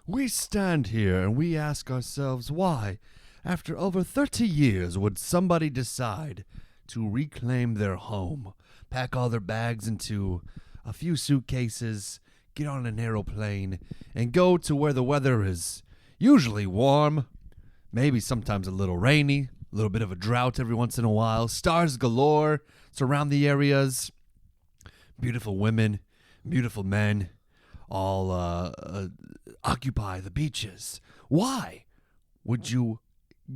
We stand here and we ask ourselves why, after over 30 years, would somebody decide to reclaim their home, pack all their bags into a few suitcases, get on an aeroplane, and go to where the weather is usually warm, maybe sometimes a little rainy, a little bit of a drought every once in a while, stars galore surround the areas, beautiful women, beautiful men, all occupy the beaches. Why would you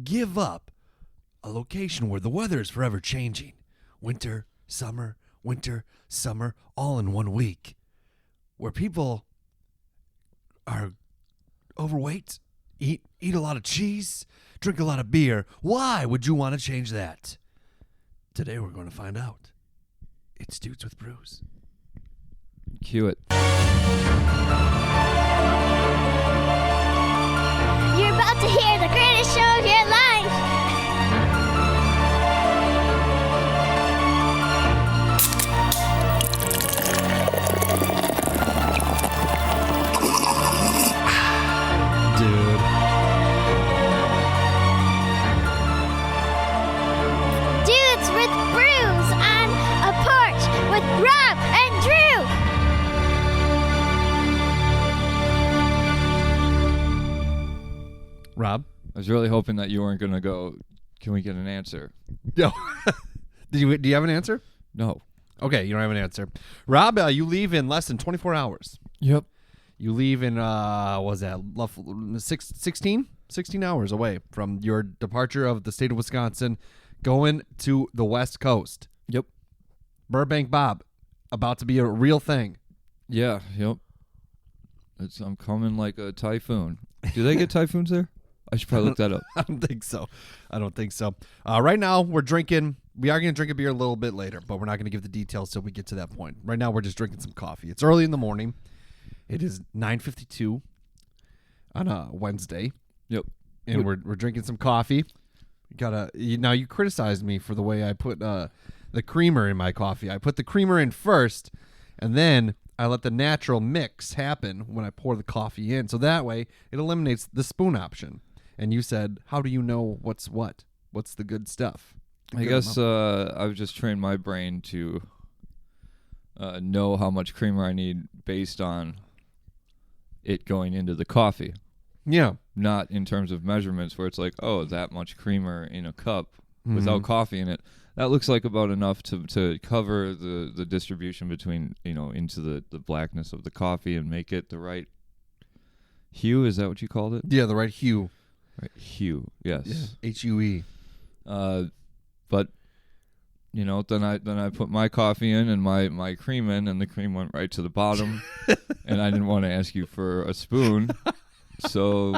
give up a location where the weather is forever changing? Winter, summer, all in 1 week. Where people are overweight, eat a lot of cheese, drink a lot of beer. Why would you want to change that? Today we're going to find out. It's Dudes with Brews. Cue it. You're about to hear the greatest show of your life. Dude. Dudes with Brews on a porch with Rob and Drew. Rob? I was really hoping that you weren't going to go, can we get an answer? No. Do you have an answer? No. Okay, you don't have an answer. Rob, you leave in less than 24 hours. Yep. You leave in, what was that, 16 hours away from your departure of the state of Wisconsin, going to the West Coast. Yep. Burbank Bob, about to be a real thing. Yeah, yep. I'm coming like a typhoon. Do they get typhoons there? I should probably look that up. I don't think so. Right now, we are going to drink a beer a little bit later, but we're not going to give the details till we get to that point. Right now, we're just drinking some coffee. It's early in the morning. It is 9:52 on a Wednesday. Yep. And we're drinking some coffee. Now you criticized me for the way I put the creamer in my coffee. I put the creamer in first, and then I let the natural mix happen when I pour the coffee in. So that way, it eliminates the spoon option. And you said, how do you know what's what? What's the good stuff? I guess I've just trained my brain to know how much creamer I need based on it going into the coffee. Yeah. Not in terms of measurements where it's like, oh, that much creamer in a cup without coffee in it. That looks like about enough to cover the distribution between, into the blackness of the coffee and make it the right hue. Is that what you called it? Yeah, the right hue. Right hue, yes. Yeah. H-U-E. But then I put my coffee in and my cream in, and the cream went right to the bottom. And I didn't want to ask you for a spoon. So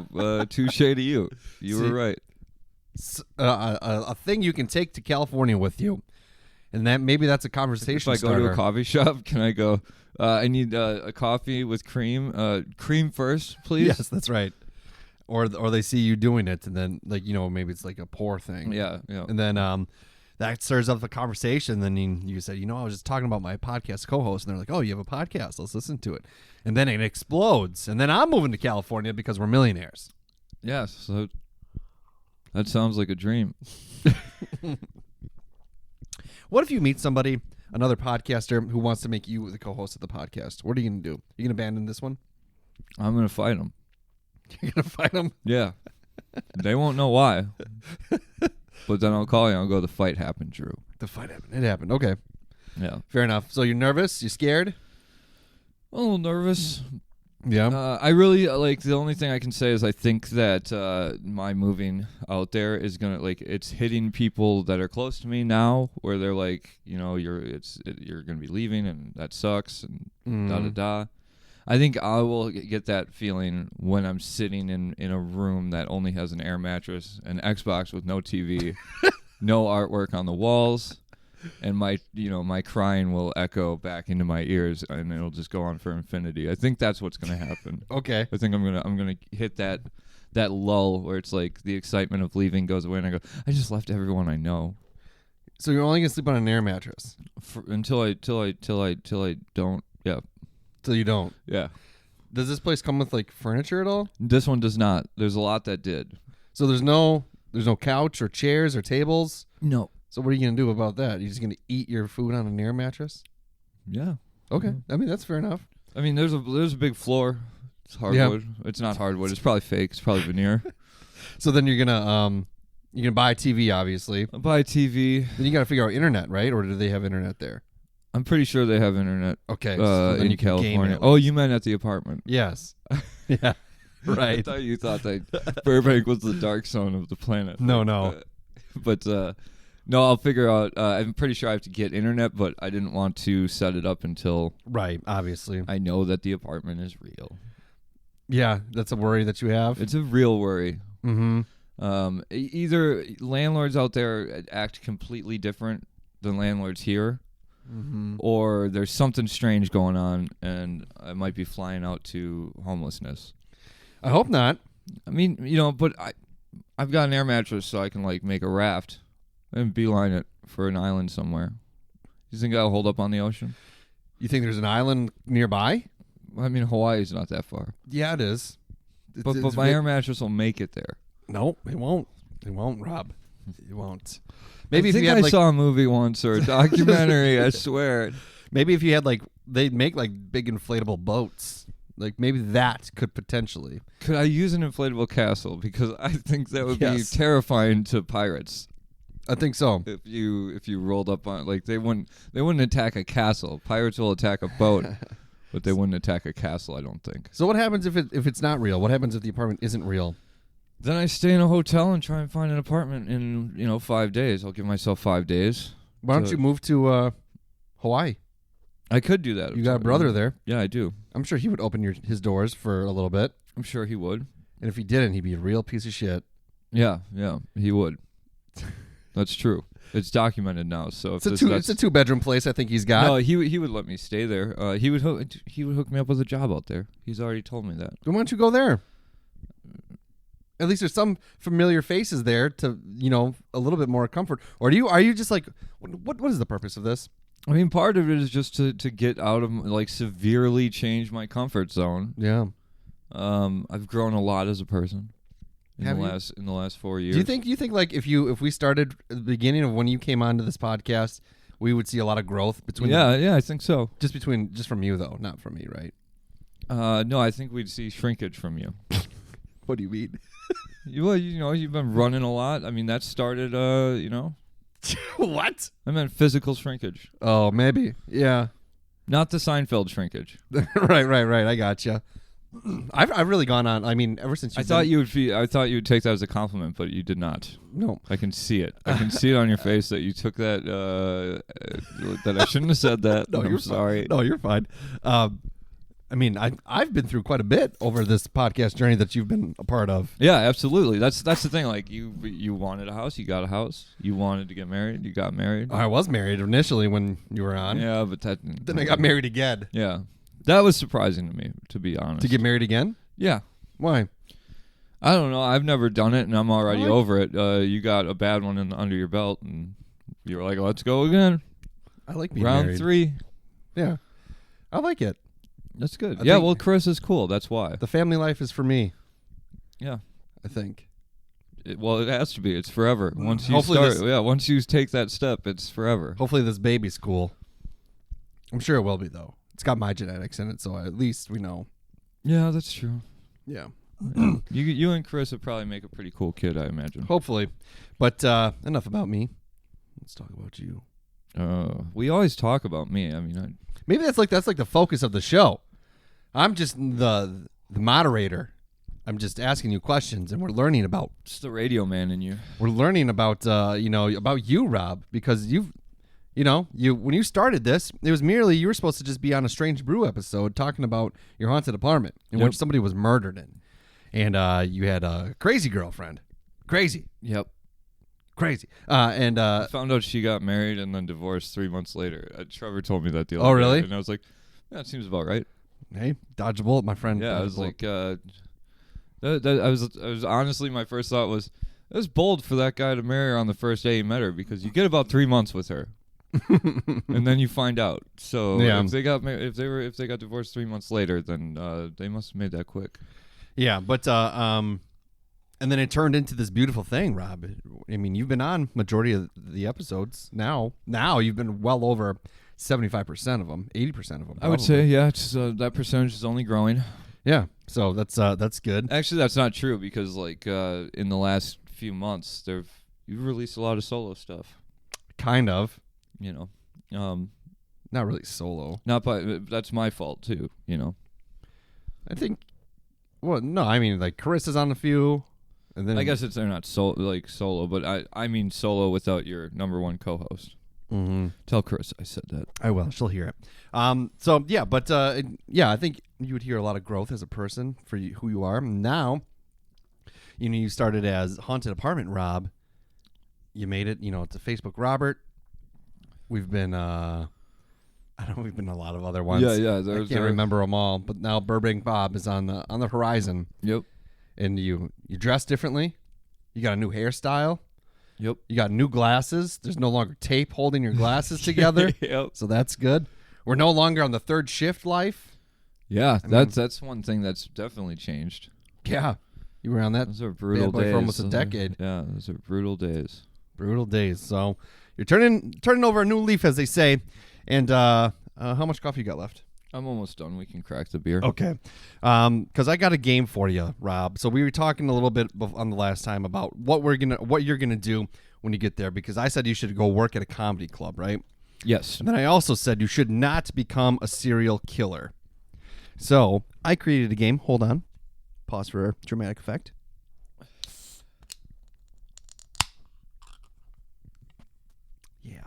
touche to you. You were right. A thing you can take to California with you, and maybe that's a conversation If I starter. go to a coffee shop, can I go, I need a coffee with cream. Cream first, please. Yes, that's right. Or they see you doing it, and then maybe it's like a pour thing. Yeah. And then that stirs up the conversation. Then you said, I was just talking about my podcast co-host, and they're like, oh, you have a podcast? Let's listen to it. And then it explodes, and then I'm moving to California because we're millionaires. Yes. So that sounds like a dream. What if you meet somebody, another podcaster, who wants to make you the co-host of the podcast? What are you going to do? You going to abandon this one? I'm going to fight them. You're going to fight them? Yeah. They won't know why. But then I'll call you and I'll go, the fight happened, Drew. The fight happened. It happened. Okay. Yeah. Fair enough. So you're nervous? You scared? A little nervous. Yeah. I really, the only thing I can say is I think that my moving out there is going to, it's hitting people that are close to me now, where they're like, you're going to be leaving and that sucks and da-da-da. I think I will get that feeling when I'm sitting in a room that only has an air mattress, an Xbox with no TV, no artwork on the walls, and my crying will echo back into my ears, and it'll just go on for infinity. I think that's what's going to happen. Okay. I think I'm gonna hit that lull where it's like the excitement of leaving goes away, and I go, I just left everyone I know. So you're only gonna sleep on an air mattress Until I don't. Yeah. till you don't. Yeah. Does this place come with like furniture at all? This one does not. There's a lot that did. So there's no couch or chairs or tables. No. So what are you gonna do about that? You're just gonna eat your food on an air mattress? Yeah. Okay, Mhm. I mean that's fair enough. I mean, there's a big floor. It's hardwood. It's not hardwood. It's probably fake. It's probably veneer. So then you're gonna buy a TV, obviously. I'll buy a TV. Then you got to figure out internet, right? Or do they have internet there? I'm pretty sure they have internet Okay, so then in you can game California. it. Oh, you meant at the apartment. Yes. Yeah. I Right. thought you thought that Burbank was the dark zone of the planet. No. But no, I'll figure out. I'm pretty sure I have to get internet, but I didn't want to set it up until Right. Obviously. I know that the apartment is real. Yeah, that's a worry that you have. It's a real worry. Mm-hmm. Either landlords out there act completely different than landlords here, Mm-hmm. or there's something strange going on, and I might be flying out to homelessness. I hope not. I mean, but I've got an air mattress, so I can like make a raft and beeline it for an island somewhere. You think that'll hold up on the ocean? You think there's an island nearby? I mean, Hawaii's not that far, Yeah, it is. but my air mattress will make it there. No, it won't. It won't, Rob. It won't. Maybe Maybe if I think you had I like, saw a movie once or a documentary. I swear. maybe if you had like, they'd make like big inflatable boats. Like maybe that could potentially. Could I use an inflatable castle? Because I think that would Yes. be terrifying to pirates. I think so. If you rolled up on they wouldn't attack a castle. Pirates will attack a boat, but they wouldn't attack a castle. I don't think. So what happens if it's not real? What happens if the apartment isn't real? Then I stay in a hotel and try and find an apartment in 5 days. I'll give myself 5 days. Why don't So- you move to Hawaii? I could do that. You got a brother there. Yeah, I do. I'm sure he would open his doors for a little bit. I'm sure he would. And if he didn't, he'd be a real piece of shit. Yeah, he would. That's true. It's documented now. So if It's a 2-bedroom place. I think he's got. no, he would let me stay there. He would hook me up with a job out there. He's already told me that. Then why don't you go there? At least there's some familiar faces there to a little bit more comfort. Or are you just like what is the purpose of this? I mean, part of it is just to get out of severely change my comfort zone. Yeah. I've grown a lot as a person in Have the you? in the last 4 years. Do you think like if we started at the beginning of when you came onto this podcast, we would see a lot of growth between Yeah, I think so. just from you though, not from me, right? No, I think we'd see shrinkage from you. What do you mean? You've been running a lot. I mean, that started, What? I meant physical shrinkage, Oh, maybe. Yeah. not the Seinfeld shrinkage. right. I gotcha. I've really gone on. I mean, ever since I thought you would take that as a compliment, but you did not. No. I can see it. I can see it on your face that you took that. That I shouldn't have said that. No, I'm you're sorry. Fine. No, you're fine. I mean, I've been through quite a bit over this podcast journey that you've been a part of. Yeah, absolutely. That's the thing. Like you wanted a house, you got a house. You wanted to get married, you got married. I was married initially when you were on. Yeah, but Then I got married again. Yeah, that was surprising to me, to be honest. To get married again? Yeah. Why? I don't know. I've never done it, and I'm already What? over it. You got a bad one under your belt, and you were like, "Let's go again." I like being Round married. 3. Yeah. I like it. That's good. I Yeah, think- well, Chris is cool. That's why. The family life is for me, Yeah. I think. It has to be. It's forever. Once you Hopefully start, once you take that step, it's forever. Hopefully this baby's cool. I'm sure it will be, though. It's got my genetics in it, so at least we know. Yeah, that's true. Yeah. You and Chris would probably make a pretty cool kid, I imagine. Hopefully. But enough about me. Let's talk about you. We always talk about me. I mean, Maybe that's like the focus of the show. I'm just the moderator. I'm just asking you questions, and we're learning about just the radio man in you. about about you, Rob, because when you started this, it was merely you were supposed to just be on a Strange Brew episode talking about your haunted apartment in Yep. which somebody was murdered in, and you had a crazy girlfriend, crazy, Yep. and I found out she got married and then divorced 3 months later. Trevor told me that the other Oh, day, really? And I was like, "Yeah, that seems about right." hey, dodge a bullet, my friend. Yeah, I Dodge a was bullet. like, I was honestly, my first thought was, it was bold for that guy to marry her on the first day he met her, because you get about 3 months with her. and then you find out. So Yeah. if they got divorced 3 months later, then they must have made that quick. Yeah, but and then it turned into this beautiful thing, Rob. I mean, you've been on majority of the episodes now. Now you've been well over 75% of them, 80% of them. I would say, yeah, it's, that percentage is only growing. Yeah, so that's good. Actually, that's not true because like in the last few months, you've released a lot of solo stuff. Kind of. You know, Not really solo. That's my fault too. You know, I think. Well, no, I mean like Carissa's on a few, and then I guess they're not solo, but I mean solo without your number one co-host. Mm-hmm. Tell Chris I said that. I will. She'll hear it. So yeah, but yeah, I think you would hear a lot of growth as a person for who you are. Now, you started as Haunted Apartment Rob. You made it, to Facebook Robert. We've been, we've been a lot of other ones. Yeah. I can't remember them all, but now Burbank Bob is on the horizon. Yep. And you dress differently. You got a new hairstyle. Yep. You got new glasses. There's no longer tape holding your glasses together. Yep. So that's good. We're no longer on the third shift life. Yeah, that's one thing that's definitely changed. Yeah. You were on that Those are brutal bad boy days. for almost a decade. Yeah, those are brutal days. Brutal days. So you're turning over a new leaf, as they say. And how much coffee you got left? I'm almost done. We can crack the beer. Okay. Because I got a game for you, Rob. So we were talking a little bit on the last time about what you're gonna do when you get there. Because I said you should go work at a comedy club, right? Yes. And then I also said you should not become a serial killer. So I created a game. Hold on. Pause for dramatic effect. Yeah.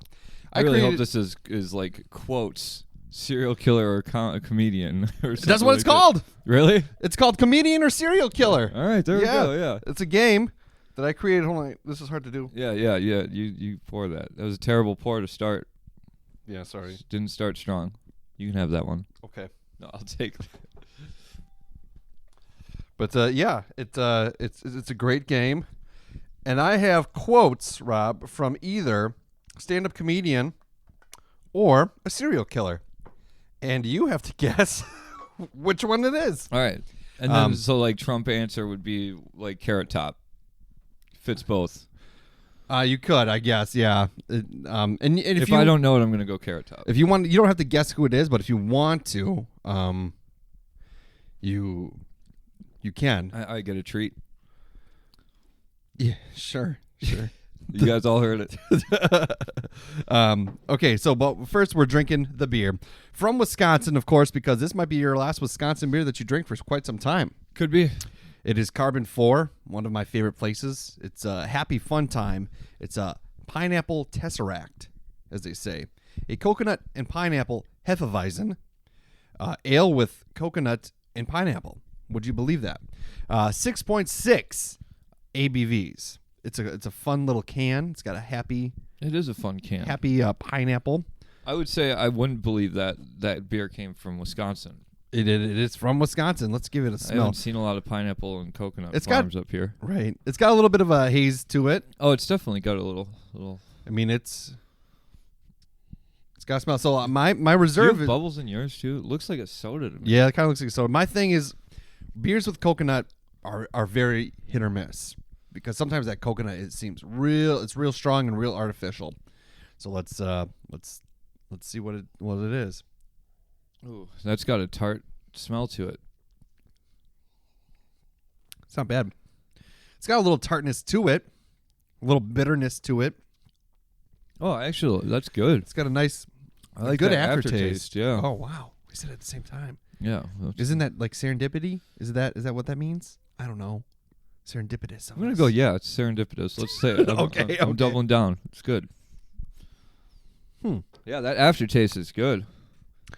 I really hope this is like quotes serial killer or a comedian or something. That's what it's like called. That. Really? It's called Comedian or Serial Killer. All right, there we go. Yeah. It's a game that I created. Hold on. This is hard to do. Yeah. You pour that. That was a terrible pour to start. Yeah, sorry. Didn't start strong. You can have that one. Okay. No, I'll take it. But yeah, it's a great game. And I have quotes, Rob, from either stand-up comedian or a serial killer. And you have to guess which one it is. All right. And then so like Trump answer would be like Carrot Top. Fits both. You could, I guess, yeah. And if I don't know it, I'm gonna go Carrot Top. If you want, you don't have to guess who it is, but if you want to, you can. I get a treat. Yeah, sure. You guys all heard it. Okay, so but first we're drinking the beer from Wisconsin, of course, because this might be your last Wisconsin beer that you drink for quite some time. Could be. It is Carbon 4, one of my favorite places. It's a happy fun time. It's a pineapple tesseract, as they say. A coconut and pineapple Hefeweizen ale with coconut and pineapple. Would you believe that? 6.6 ABVs. It's a fun little can. It's got a happy. It is a fun can. Happy pineapple. I would say I wouldn't believe that beer came from Wisconsin. It is from Wisconsin. Let's give it a I smell. haven't seen a lot of pineapple and coconut It's farms up here. Right. It's got a little bit of a haze to it. Oh, it's definitely got a little. I mean, it's got a smell. So my Do you reserve have bubbles in yours too? It looks like a soda to me. Yeah, it kind of looks like a soda. My thing is, beers with coconut are very hit or miss because sometimes that coconut seems real. It's real strong and real artificial. So let's see what it is. Ooh, that's got a tart smell to it. It's not bad. It's got a little tartness to it, a little bitterness to it. Oh, actually, that's good. It's got a nice, I like good that aftertaste. Yeah. Oh wow, we said it at the same time. Yeah. Isn't that like serendipity? Is that what that means? I don't know. Serendipitous. I'm gonna go. Yeah, it's serendipitous. Let's say it. I'm doubling down. It's good. Yeah, that aftertaste is good.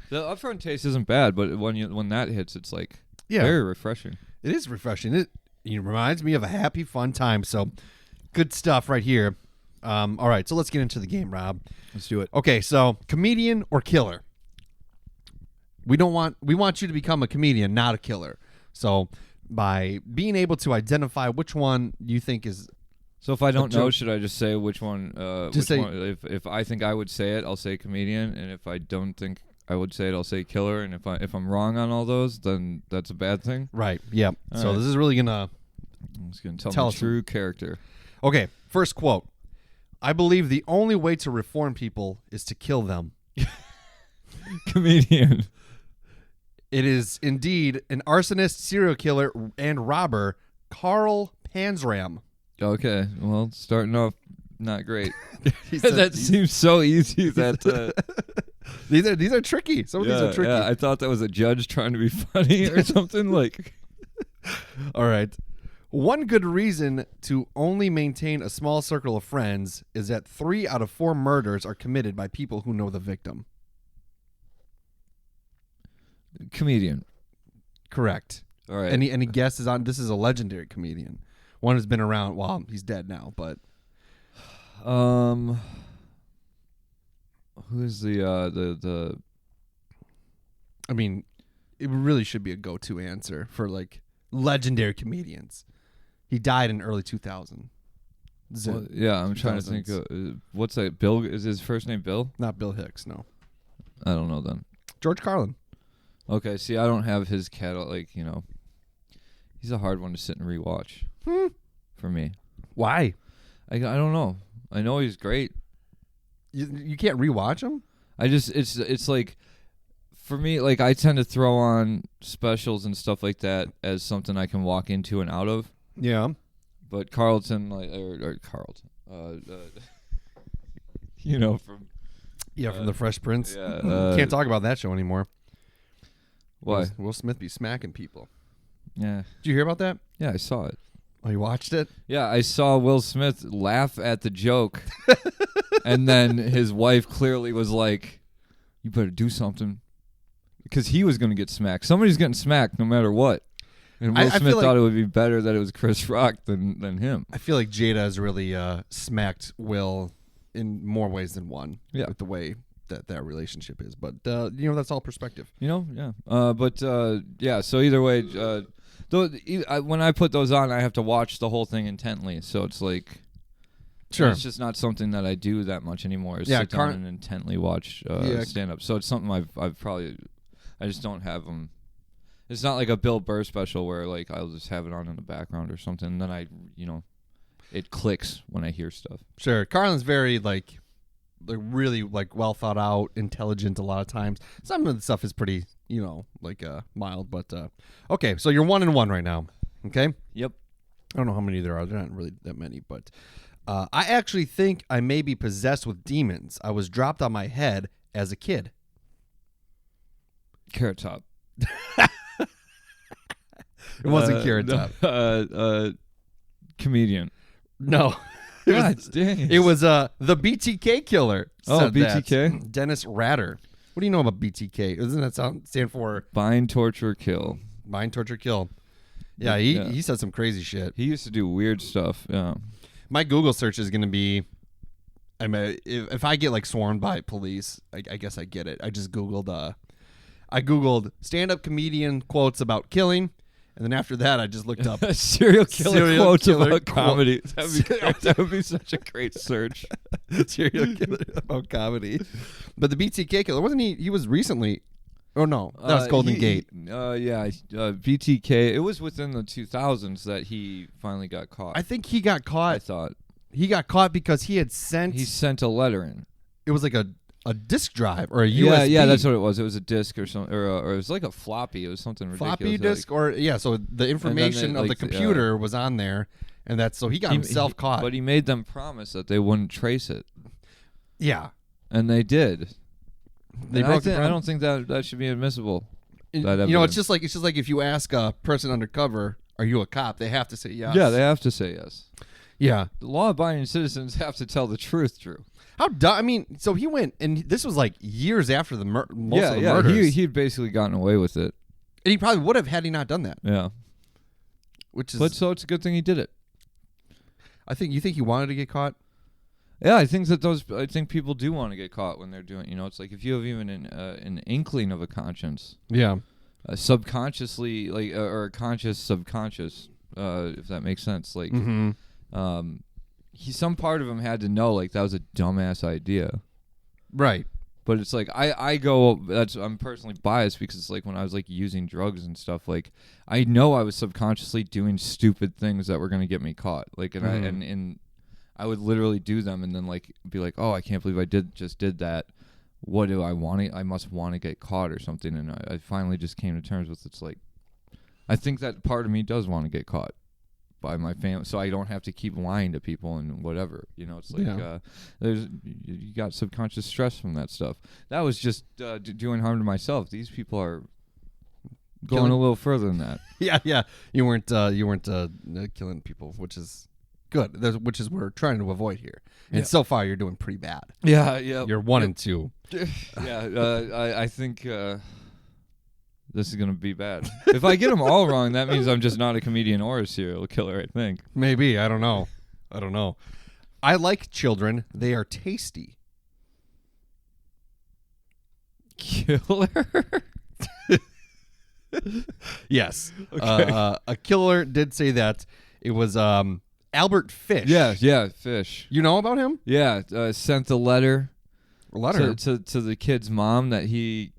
The upfront taste isn't bad, but when that hits, it's like very refreshing. It is refreshing. It reminds me of a happy, fun time. So, good stuff right here. All right, so let's get into the game, Rob. Let's do it. Okay, so comedian or killer? We want you to become a comedian, not a killer. So, by being able to identify which one you think is So if I don't know, joke. should I just say which one? Just which say- one, if I think I would say it, I'll say comedian, and if I don't think I would say it, I'll say killer. And if I'm wrong on all those, then that's a bad thing. Right. Yeah. All So right. this is really gonna. I'm just gonna tell Tell my us- true character. Okay. First quote. I believe the only way to reform people is to kill them. Comedian. It is indeed an arsonist, serial killer, and robber, Carl Panzram. Okay, well, starting off not great. He said That these- seems so easy. That these are tricky. Some of these are tricky. Yeah, I thought that was a judge trying to be funny or something. Like, All right. One good reason to only maintain a small circle of friends is that 3 out of 4 murders are committed by people who know the victim. comedian. Correct. All right. Any guesses on this? Is a legendary comedian. One who's been around. Well, he's dead now, but Who's the I mean, it really should be a go-to answer for like legendary comedians. He died in early 2000. well, yeah, I'm trying to think. 2000s. What's that? Bill? Is his first name Bill? Not Bill Hicks, no. I don't know then. George Carlin. Okay, see, I don't have his catalog. Like, he's a hard one to sit and rewatch for me. Why? I don't know. I know he's great. You can't rewatch him? I just it's like for me, like I tend to throw on specials and stuff like that as something I can walk into and out of. Yeah. But Carlton, like or Carlton, from From The Fresh Prince. yeah, Can't talk about that show anymore. why? Will Smith be smacking people. Yeah, Did you hear about that? yeah, I saw it. Oh, you watched it? Yeah, I saw Will Smith laugh at the joke, and then his wife clearly was like, "You better do something," because he was going to get smacked. Somebody's getting smacked no matter what. And Will I Smith feel thought like- it would be better that it was Chris Rock than him. I feel like Jada has really smacked Will in more ways than one. Yeah. With the way that relationship is. But, that's all perspective. Yeah. Yeah. So either way, when I put those on, I have to watch the whole thing intently. So it's like, Sure. it's just not something that I do that much anymore. Is Yeah, sit down and intently watch Yeah. stand up. So it's something I just don't have them. It's not like a Bill Burr special where like I'll just have it on in the background or something. And then it clicks when I hear stuff. Sure. Carlin's very, like really, like, well thought out, intelligent a lot of times. Some of the stuff is pretty, mild. But, okay. So you're 1-1 right now. Okay? Yep. I don't know how many there are. They're not really that many, but I actually think I may be possessed with demons. I was dropped on my head as a kid. Carrot Top. It wasn't Carrot Top. Comedian. No. God dang. It was the BTK killer. Oh, said that. BTK? Dennis Ratter. What do you know about BTK? Doesn't that stand for Bind, torture, kill. Mind, Torture, Kill? Yeah, Yeah. he said some crazy shit. He used to do weird stuff. Yeah. My Google search is going to be, I mean, if I get like swarmed by police, I guess I get it. I just Googled, stand-up comedian quotes about killing, and then after that, I just looked up Serial killer Serial quotes killer about quote- comedy. That would be such a great search. serial killer about comedy. But the BTK killer, wasn't he? He was recently. Oh no, that was Golden Gate. BTK. It was within the 2000s that he finally got caught. I think he got I caught. thought He got caught because he had sent. he sent a letter in. It was like a disk drive or a USB. Yeah, that's what it was. It was a disc or something, or it was like a floppy. It was something ridiculous. floppy disk or so the information of the like, computer was on there, and that's so he got himself caught. But he made them promise that they wouldn't trace it, yeah, and they did. they And broke the I promise. don't think that should be admissible. It's that evidence. just like if you ask a person undercover, "Are you a cop?" They have to say yes. Yeah, they have to say yes. yeah. The law-abiding citizens have to tell the truth, Drew. How dumb? I mean, so he went, and this was like years after the most of the yeah. murders, He'd basically gotten away with it. and he probably would have had he not done that. Yeah, Which is, but so it's a good thing he did it. I think you think he wanted to get caught. Yeah, I think people do want to get caught when they're doing. It's like if you have even an inkling of a conscience, Yeah. subconsciously, like or a conscious subconscious, if that makes sense. Like, Mm-hmm. some part of him had to know like that was a dumbass idea. Right. But it's like I'm personally biased because it's like when I was like using drugs and stuff, like I know I was subconsciously doing stupid things that were gonna get me caught. Like and I would literally do them and then like be like, oh, I can't believe I just did that. What do I want? I must want to get caught or something. And I finally just came to terms with it's like I think that part of me does want to get caught by my family, so I don't have to keep lying to people and whatever. You know, it's like you got subconscious stress from that stuff. That was just doing harm to myself. These people are going a little further than that. Yeah. You weren't killing people, which is good. Which is what we're trying to avoid here. And so far, you're doing pretty bad. Yeah. You're 1 and 2. I think. This is going to be bad. If I get them all wrong, that means I'm just not a comedian or a serial killer, I think. Maybe. I don't know. I like children. They are tasty. Killer? Yes. Okay. A killer did say that. It was Albert Fish. Yeah, Fish. You know about him? Yeah, sent a letter. To the kid's mom that he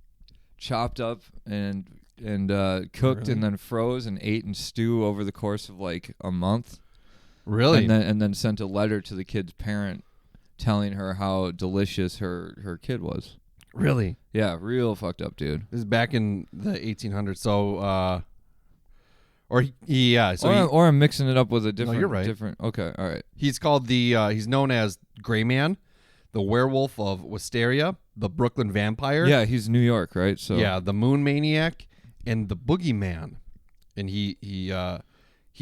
chopped up and cooked and then froze and ate in stew over the course of like a month. Really? And then sent a letter to the kid's parent telling her how delicious her kid was. Really? Yeah, real fucked up, dude. This is back in the 1800s. So or I'm mixing it up with a different. No, you're right. Okay, all right. He's called he's known as Gray Man, the Werewolf of Wisteria, the Brooklyn Vampire. Yeah, he's New York, right? So yeah, the Moon Maniac, and the Boogeyman. And he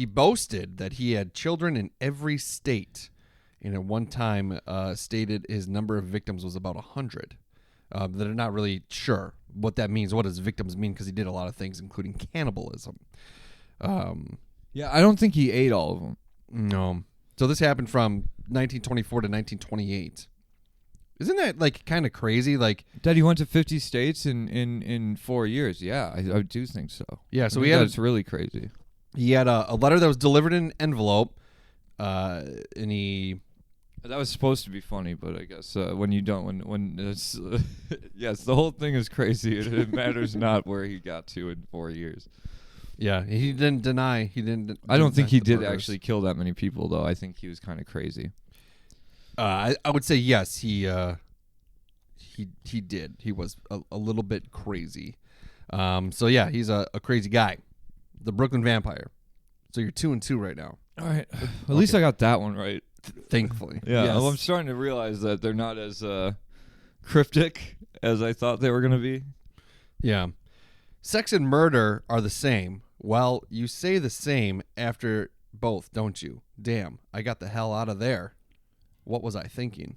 boasted that he had children in every state, and at one time stated his number of victims was about 100. That are not really sure what that means. What does victims mean? Because he did a lot of things, including cannibalism. Yeah, I don't think he ate all of them. No. So this happened from 1924 to 1928. Isn't that like kind of crazy? Like that he went to 50 states in 4 years. Yeah, I do think so. Yeah, so that's really crazy. He had a letter that was delivered in an envelope, and he. That was supposed to be funny, but I guess when it's yes, the whole thing is crazy. It matters not where he got to in 4 years. Yeah, he didn't deny. He didn't. I don't think he did murders. actually kill that many people, though. I think he was kind of crazy. I would say yes. He did. He was a little bit crazy. So yeah, he's a crazy guy, the Brooklyn Vampire. So you're 2 and 2 right now. All right. At least I got that one right. Thankfully. Yeah. Yes. Well, I'm starting to realize that they're not as cryptic as I thought they were going to be. Yeah. Sex and murder are the same. Well, you say the same after both, don't you? Damn, I got the hell out of there. What was I thinking?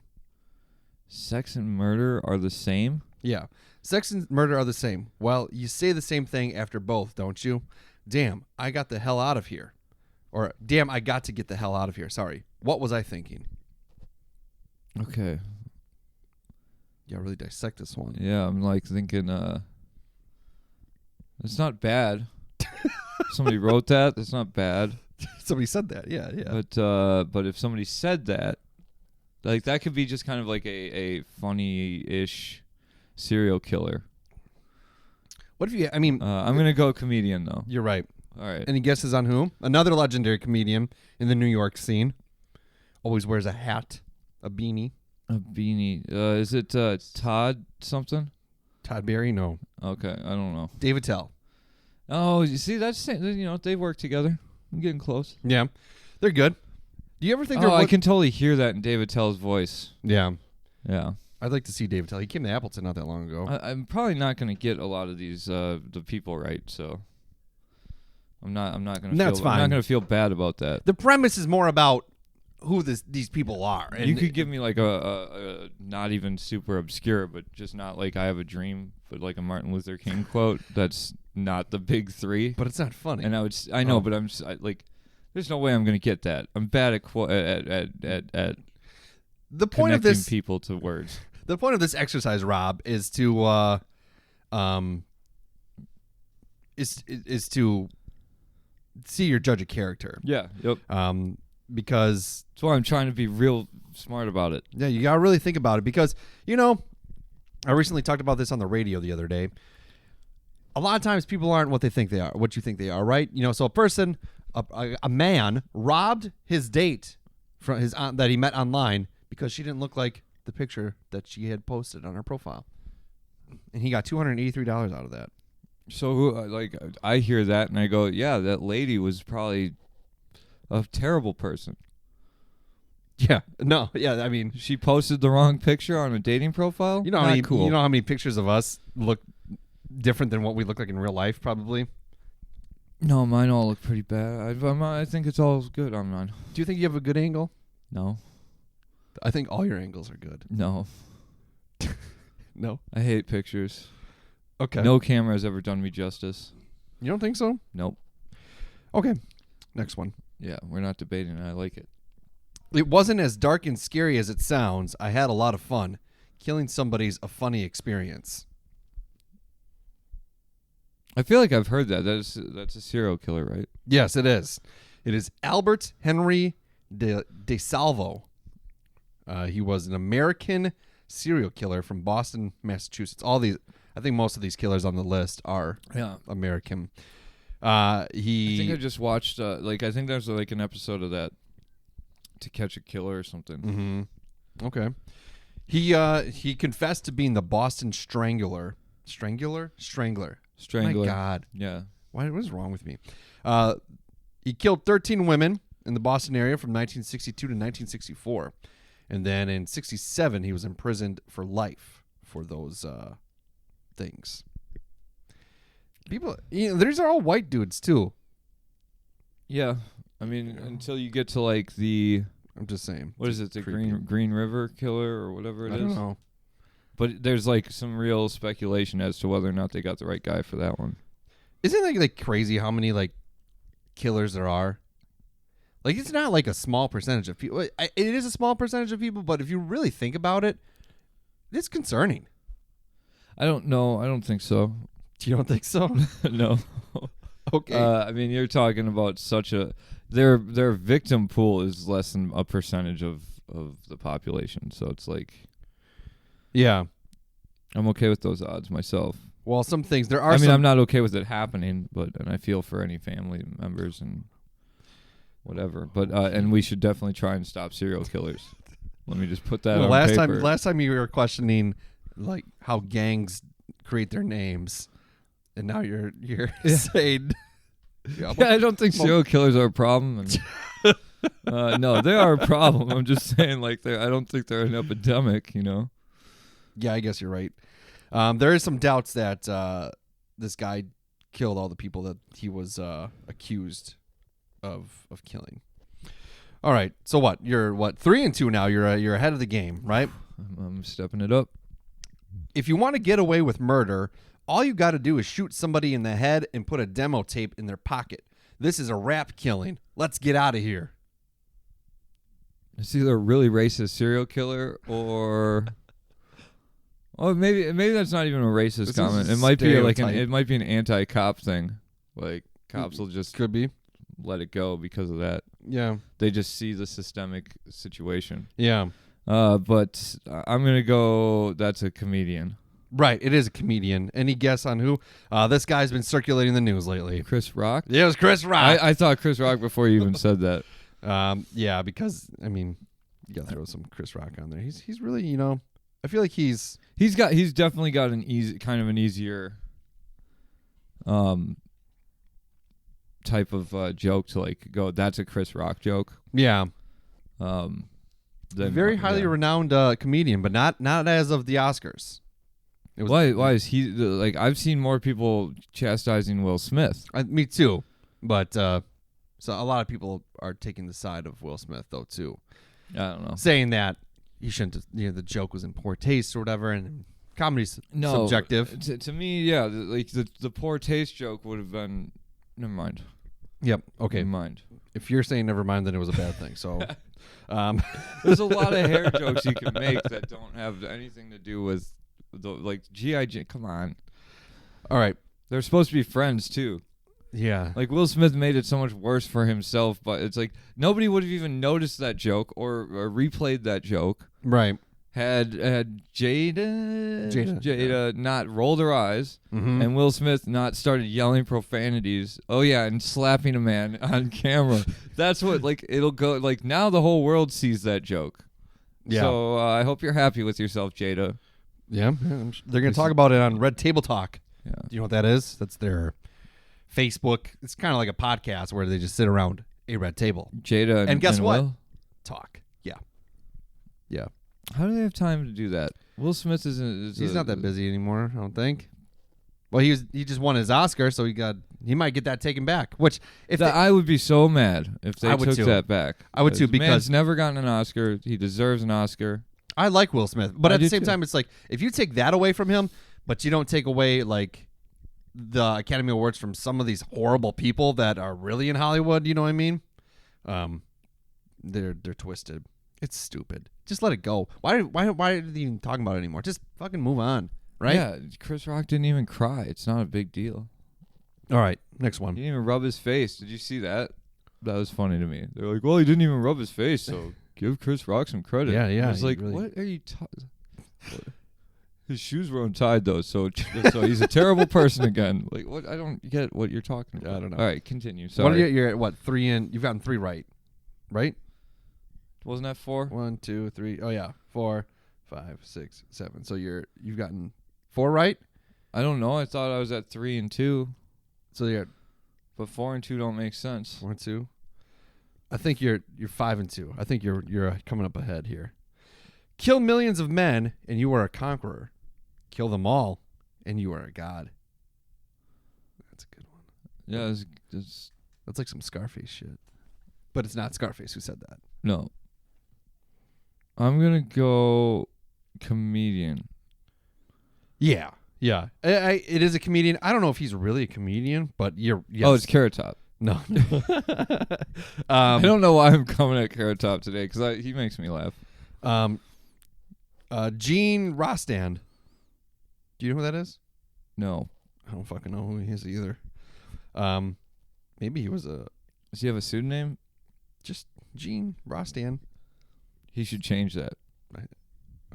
Sex and murder are the same? Yeah. Sex and murder are the same. Well, you say the same thing after both, don't you? Damn, I got the hell out of here. Or, damn, I got to get the hell out of here. Sorry. What was I thinking? Okay. Yeah, really dissect this one. Yeah, I'm like thinking, it's not bad. Somebody wrote that. That's not bad. Somebody said that. Yeah. But if somebody said that, like that could be just kind of like a funny-ish serial killer. What if you? I mean, I'm gonna go comedian though. You're right. All right. Any guesses on who? Another legendary comedian in the New York scene. Always wears a hat, a beanie. A beanie. Is it Todd something? Todd Barry? No. Okay, I don't know. David Tell. Oh, you see, that's they work together. I'm getting close. Yeah, they're good. Do you ever think? I can totally hear that in David Tell's voice. Yeah. Yeah. I'd like to see David Tell. He came to Appleton not that long ago. I'm probably not going to get a lot of these the people right, so I'm not going to. That's fine. I'm not going to feel bad about that. The premise is more about who these people are. And you could give me like a not even super obscure, but just not like I have a dream, but like a Martin Luther King quote. That's not the big three. But it's not funny. And I know, but like, there's no way I'm going to get that. I'm bad at the point of connecting this people to words. The point of this exercise, Rob, is to is to see your judge a character. Yeah. Yep. because That's why I'm trying to be real smart about it. yeah, you gotta really think about it because I recently talked about this on the radio the other day. A lot of times people aren't what they think they are, what you think they are, right? So a man robbed his date from his aunt that he met online because she didn't look like the picture that she had posted on her profile, and he got $283 out of that. So, I hear that and I go, yeah, that lady was probably a terrible person. Yeah, no, yeah. I mean, She posted the wrong picture on a dating profile. Not cool. you know how many pictures of us look different than what we look like in real life, probably. No, mine all look pretty bad. I think it's all good on mine. Do you think you have a good angle? No, I think all your angles are good. no, No. I hate pictures. Okay. No camera has ever done me justice. You don't think so? Nope. Okay. Next one. Yeah, we're not debating. I like it. It wasn't as dark and scary as it sounds. I had a lot of fun. Killing somebody's a funny experience. I feel like I've heard that. That's a serial killer, right? Yes, it is. It is Albert Henry de Salvo. He was an American serial killer from Boston, Massachusetts. I think most of these killers on the list are American. I think I just watched. I think there's an episode of that, To Catch a Killer or something. Mm-hmm. Okay. He confessed to being the Boston Strangler. Strangler. Strangler. My God. Yeah. What is wrong with me? He killed 13 women in the Boston area from 1962 to 1964. And then in 1967, he was imprisoned for life for those things. People, these are all white dudes, too. Yeah. I mean, until you get to the... I'm just saying. What is it? The Green River Killer or whatever it is? I don't know. But there's some real speculation as to whether or not they got the right guy for that one. Isn't it crazy how many killers there are? It's not a small percentage of people. It is a small percentage of people, but if you really think about it, it's concerning. I don't know. I don't think so. You don't think so? No. Okay. I mean, you're talking about their victim pool is less than a percentage of the population, so it's yeah. I'm okay with those odds myself. Well, some things there are. I'm not okay with it happening, and I feel for any family members and whatever. But and we should definitely try and stop serial killers. Let me just put that on paper. Last time you were questioning how gangs create their names, and now you're saying. Yeah, I don't think serial killers are a problem. And, no, they are a problem. I'm just saying, I don't think they're an epidemic. Yeah, I guess you're right. There is some doubts that this guy killed all the people that he was accused of killing. All right, so what? You're 3-2 now. You're ahead of the game, right? I'm stepping it up. If you want to get away with murder, all you got to do is shoot somebody in the head and put a demo tape in their pocket. This is a rap killing. Let's get out of here. It's either a really racist serial killer or... Oh, maybe that's not even a racist comment. It might be it might be an anti-cop thing. Cops will just could be let it go because of that. Yeah. They just see the systemic situation. Yeah. But I'm gonna go. That's a comedian. Right. It is a comedian. Any guess on who? This guy's been circulating the news lately. Chris Rock. Yeah, it was Chris Rock. I thought Chris Rock before you even said that. Yeah, because you gotta throw some Chris Rock on there. He's really I feel like he's definitely got an easier type of joke to go. That's a Chris Rock joke. Yeah. Very highly renowned comedian, but not as of the Oscars. Why is he I've seen more people chastising Will Smith. Me too, but so a lot of people are taking the side of Will Smith though too. I don't know, saying that he shouldn't. The joke was in poor taste or whatever, and comedy's subjective. To me, yeah, the poor taste joke would have been. Never mind. Yep. Okay. Never mind. If you're saying never mind, then it was a bad thing. So, there's a lot of hair jokes you can make that don't have anything to do with the G.I. Jane. Come on. All right. They're supposed to be friends too. Yeah. Like Will Smith made it so much worse for himself, but it's like nobody would have even noticed that joke or replayed that joke Right. had Jada not rolled her eyes and Will Smith not started yelling profanities. Oh yeah, and slapping a man on camera. That's what like it'll go like now the whole world sees that joke. Yeah. So I hope you're happy with yourself, Jada. Yeah. They're going to talk about it on Red Table Talk. Yeah. Do you know what that is? That's their Facebook. It's kind of like a podcast where they just sit around a red table. Jada And guess what? Will? Talk. Yeah. Yeah. How do they have time to do that? Will Smith isn't. He's not that busy anymore, I don't think. Well, he just won his Oscar, so he might get that taken back. Which I would be so mad if they took that back. I would too, because man's never gotten an Oscar. He deserves an Oscar. I like Will Smith, but I at the do same too. time, it's like if you take that away from him, but you don't take away like the Academy Awards from some of these horrible people that are really in Hollywood, you know what I mean? They're twisted. It's stupid. Just let it go. Why are they even talking about it anymore? Just fucking move on, right? Yeah, Chris Rock didn't even cry. It's not a big deal. All right, next He one. didn't even rub his face. Did you see that? That was funny to me. They're like, well, he didn't even rub his face, so give Chris Rock some credit. Yeah, yeah, I was he like, really- what are you talking? His shoes were untied though, so he's a terrible person again. Like, what? I don't get what you're talking about. I don't know. All right, continue. What Sorry. you're at what 3 in? You've gotten 3 right, right? Wasn't that 4? 1, 2, 3. Oh yeah, 4, 5, 6, 7. So you've gotten 4 right. I don't know. I thought I was at 3 and 2, So you're at but 4 and 2 don't make sense. 4 and 2. I think you're 5 and 2. I think you're coming up ahead here. Kill millions of men and you are a conqueror. Kill them all and you are a god. That's a good one. Yeah, it's That's like some Scarface shit. But it's not Scarface who said that. no. I'm gonna go comedian. Yeah. Yeah. It is a comedian. I don't know if he's really a comedian, but yes. Oh, it's Carrot Top. No. I don't know why I'm coming at Carrot Top today because he makes me laugh. Gene Rostand. Do you know who that is? No. I don't fucking know who he is either. Maybe he was Does he have a pseudonym? just Gene Rostand. He should change that.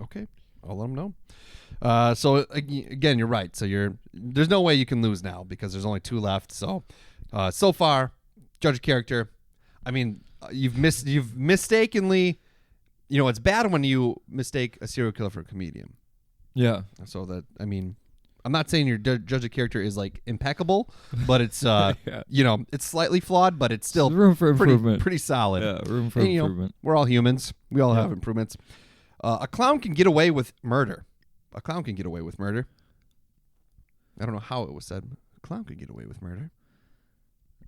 Okay, I'll let him know. So again, you're right. So there's no way you can lose now because there's only 2 left. So far, judge a character. I mean, you've mistakenly, it's bad when you mistake a serial killer for a comedian. Yeah. So that, I mean, I'm not saying your judge a character is like impeccable, but it's it's slightly flawed, but it's still There's room for improvement. pretty solid. Yeah, room for And, improvement. we're all humans. We all have improvements. A clown can get away with murder. A clown can get away with murder. I don't know how it was said. A clown could get away with murder.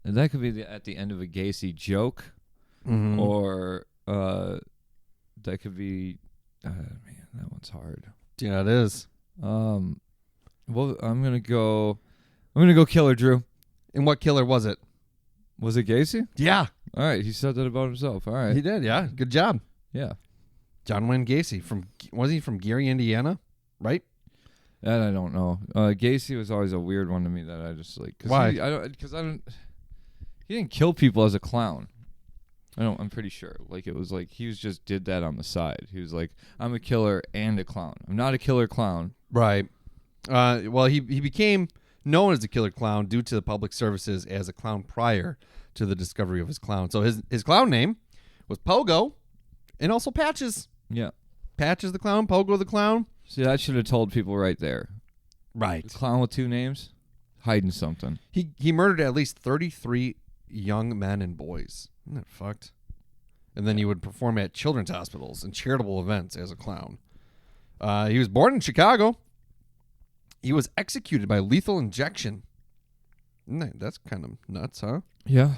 And that could be at the end of a Gacy joke, Mm-hmm. or that could be. Man, that one's hard. Yeah, it is. Well, I'm gonna go Killer Drew. And what killer was it? Was it Gacy? Yeah, All right, he said that about himself. All right. he did. Yeah, good job. Yeah. John Wayne Gacy was he from Gary, Indiana? Right? That I don't know. Gacy was always a weird one to me that I just like. Why? He didn't kill people as a clown. I'm pretty sure. Like it was like he just did that on the side. He was like, I'm a killer and a clown. I'm not a killer clown. Right. Well, he became known as a killer clown due to the public services as a clown prior to the discovery of his clown. So his clown name was Pogo, and also Patches. Yeah. Patches the clown, Pogo the clown. See, that should have told people right there. Right. A clown with 2 names, hiding something. He murdered at least 33 young men and boys. Isn't that fucked? And then he would perform at children's hospitals and charitable events as a clown. He was born in Chicago. He was executed by lethal injection. That's kind of nuts, huh? Yeah.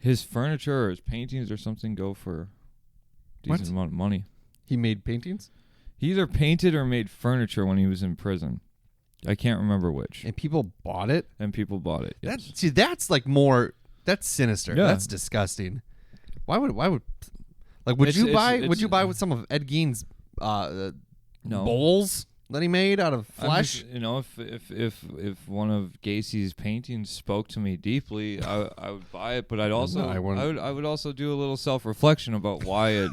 His furniture or his paintings or something go for a decent What? amount of money. He made paintings, He either painted or made furniture when he was in prison. I can't remember which. and people bought it. And people bought it. Yes. That's like more. That's sinister. Yeah. That's disgusting. Why would like would It's- you it's- buy it's- would you buy with some of Ed Gein's No. bowls? that he made out of I'm flesh. just, you know, if one of Gacy's paintings spoke to me deeply, I would buy it. But I'd also I wouldn't. I would also do a little self-reflection about why it.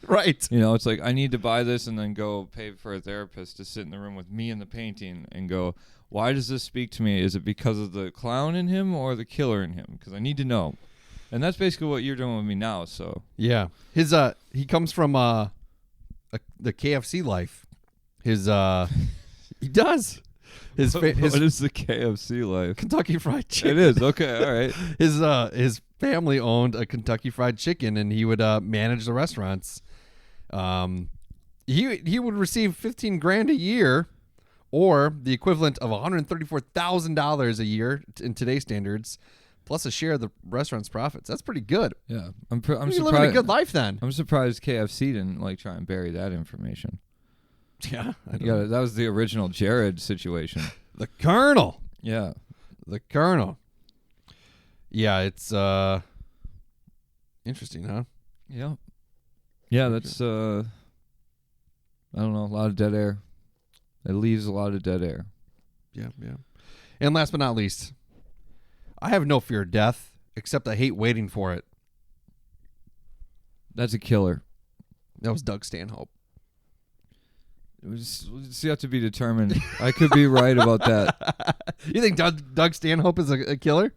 Right. You know, it's like I need to buy this and then go pay for a therapist to sit in the room with me and the painting and go, why does this speak to me? Is it because of the clown in him or the killer in him? Because I need to know. And that's basically what you're doing with me now. So Yeah. His he comes from the KFC life. His he does. His what is the KFC life? Kentucky Fried Chicken. It is okay. All right. His family owned a Kentucky Fried Chicken, and he would manage the restaurants. He would receive $15,000 a year, or the equivalent of $134,000 a year in today's standards, plus a share of the restaurant's profits. That's pretty good. Yeah, I'm You're surprised. living a good life then. I'm surprised KFC didn't like try and bury that information. Yeah, Yeah, that was the original Jared situation. the Colonel. Yeah. The Colonel. Yeah, it's interesting, huh? Yeah. Yeah, that's I don't know, a lot of dead air. It leaves a lot of dead air. Yeah. And last but not least, I have no fear of death, except I hate waiting for it. That's a killer. That was Doug Stanhope. It's yet to be determined. I could be right about that. You think Doug Stanhope is a killer?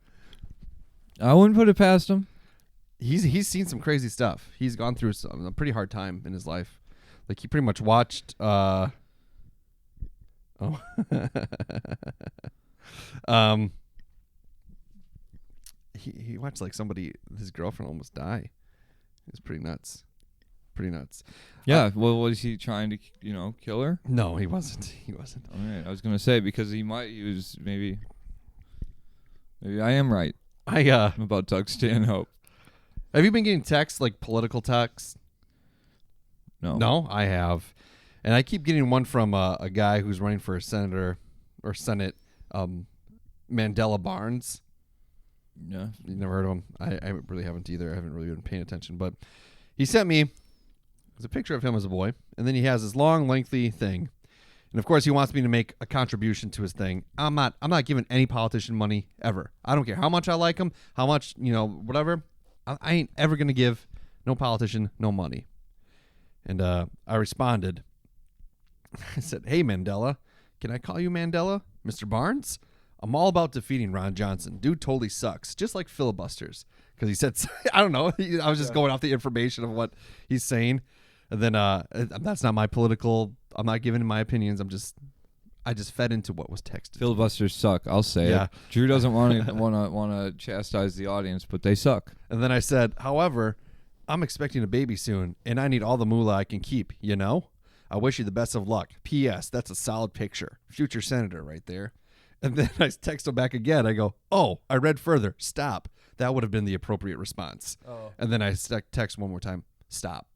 I wouldn't put it past him. He's seen some crazy stuff. He's gone through a pretty hard time in his life. Like he pretty much watched he watched like his girlfriend almost die. It was pretty nuts. Yeah, well, was he trying to, kill her? No, he wasn't. All right, I was going to say, because maybe I am right about Doug Stanhope. Have you been getting texts, like political texts? No, I have, and I keep getting one from a guy who's running for a senator or Senate, Mandela Barnes. Yeah, You never heard of him? I really haven't either. I haven't really been paying attention, but he sent me a picture of him as a boy, and then he has this long, lengthy thing, and of course he wants me to make a contribution to his thing. I'm not giving any politician money ever. I don't care how much I like him, how much whatever. I ain't ever gonna give no politician no money. And I responded. I said, "Hey Mandela, can I call you Mandela, Mr. Barnes? I'm all about defeating Ron Johnson. Dude totally sucks, just like filibusters." Because he said, I don't know. I was just going off the information of what he's saying. And then that's not my political. I'm not giving my opinions. I just fed into what was texted. Filibusters suck. I'll say Yeah. it. Drew doesn't want to chastise the audience, but they suck. And then I said, however, I'm expecting a baby soon, and I need all the moolah I can keep. I wish you the best of luck. P.S. That's a solid picture. Future senator right there. And then I text him back again. I go, "Oh, I read further. Stop." That would have been the appropriate response. Oh. And then I text one more time. Stop.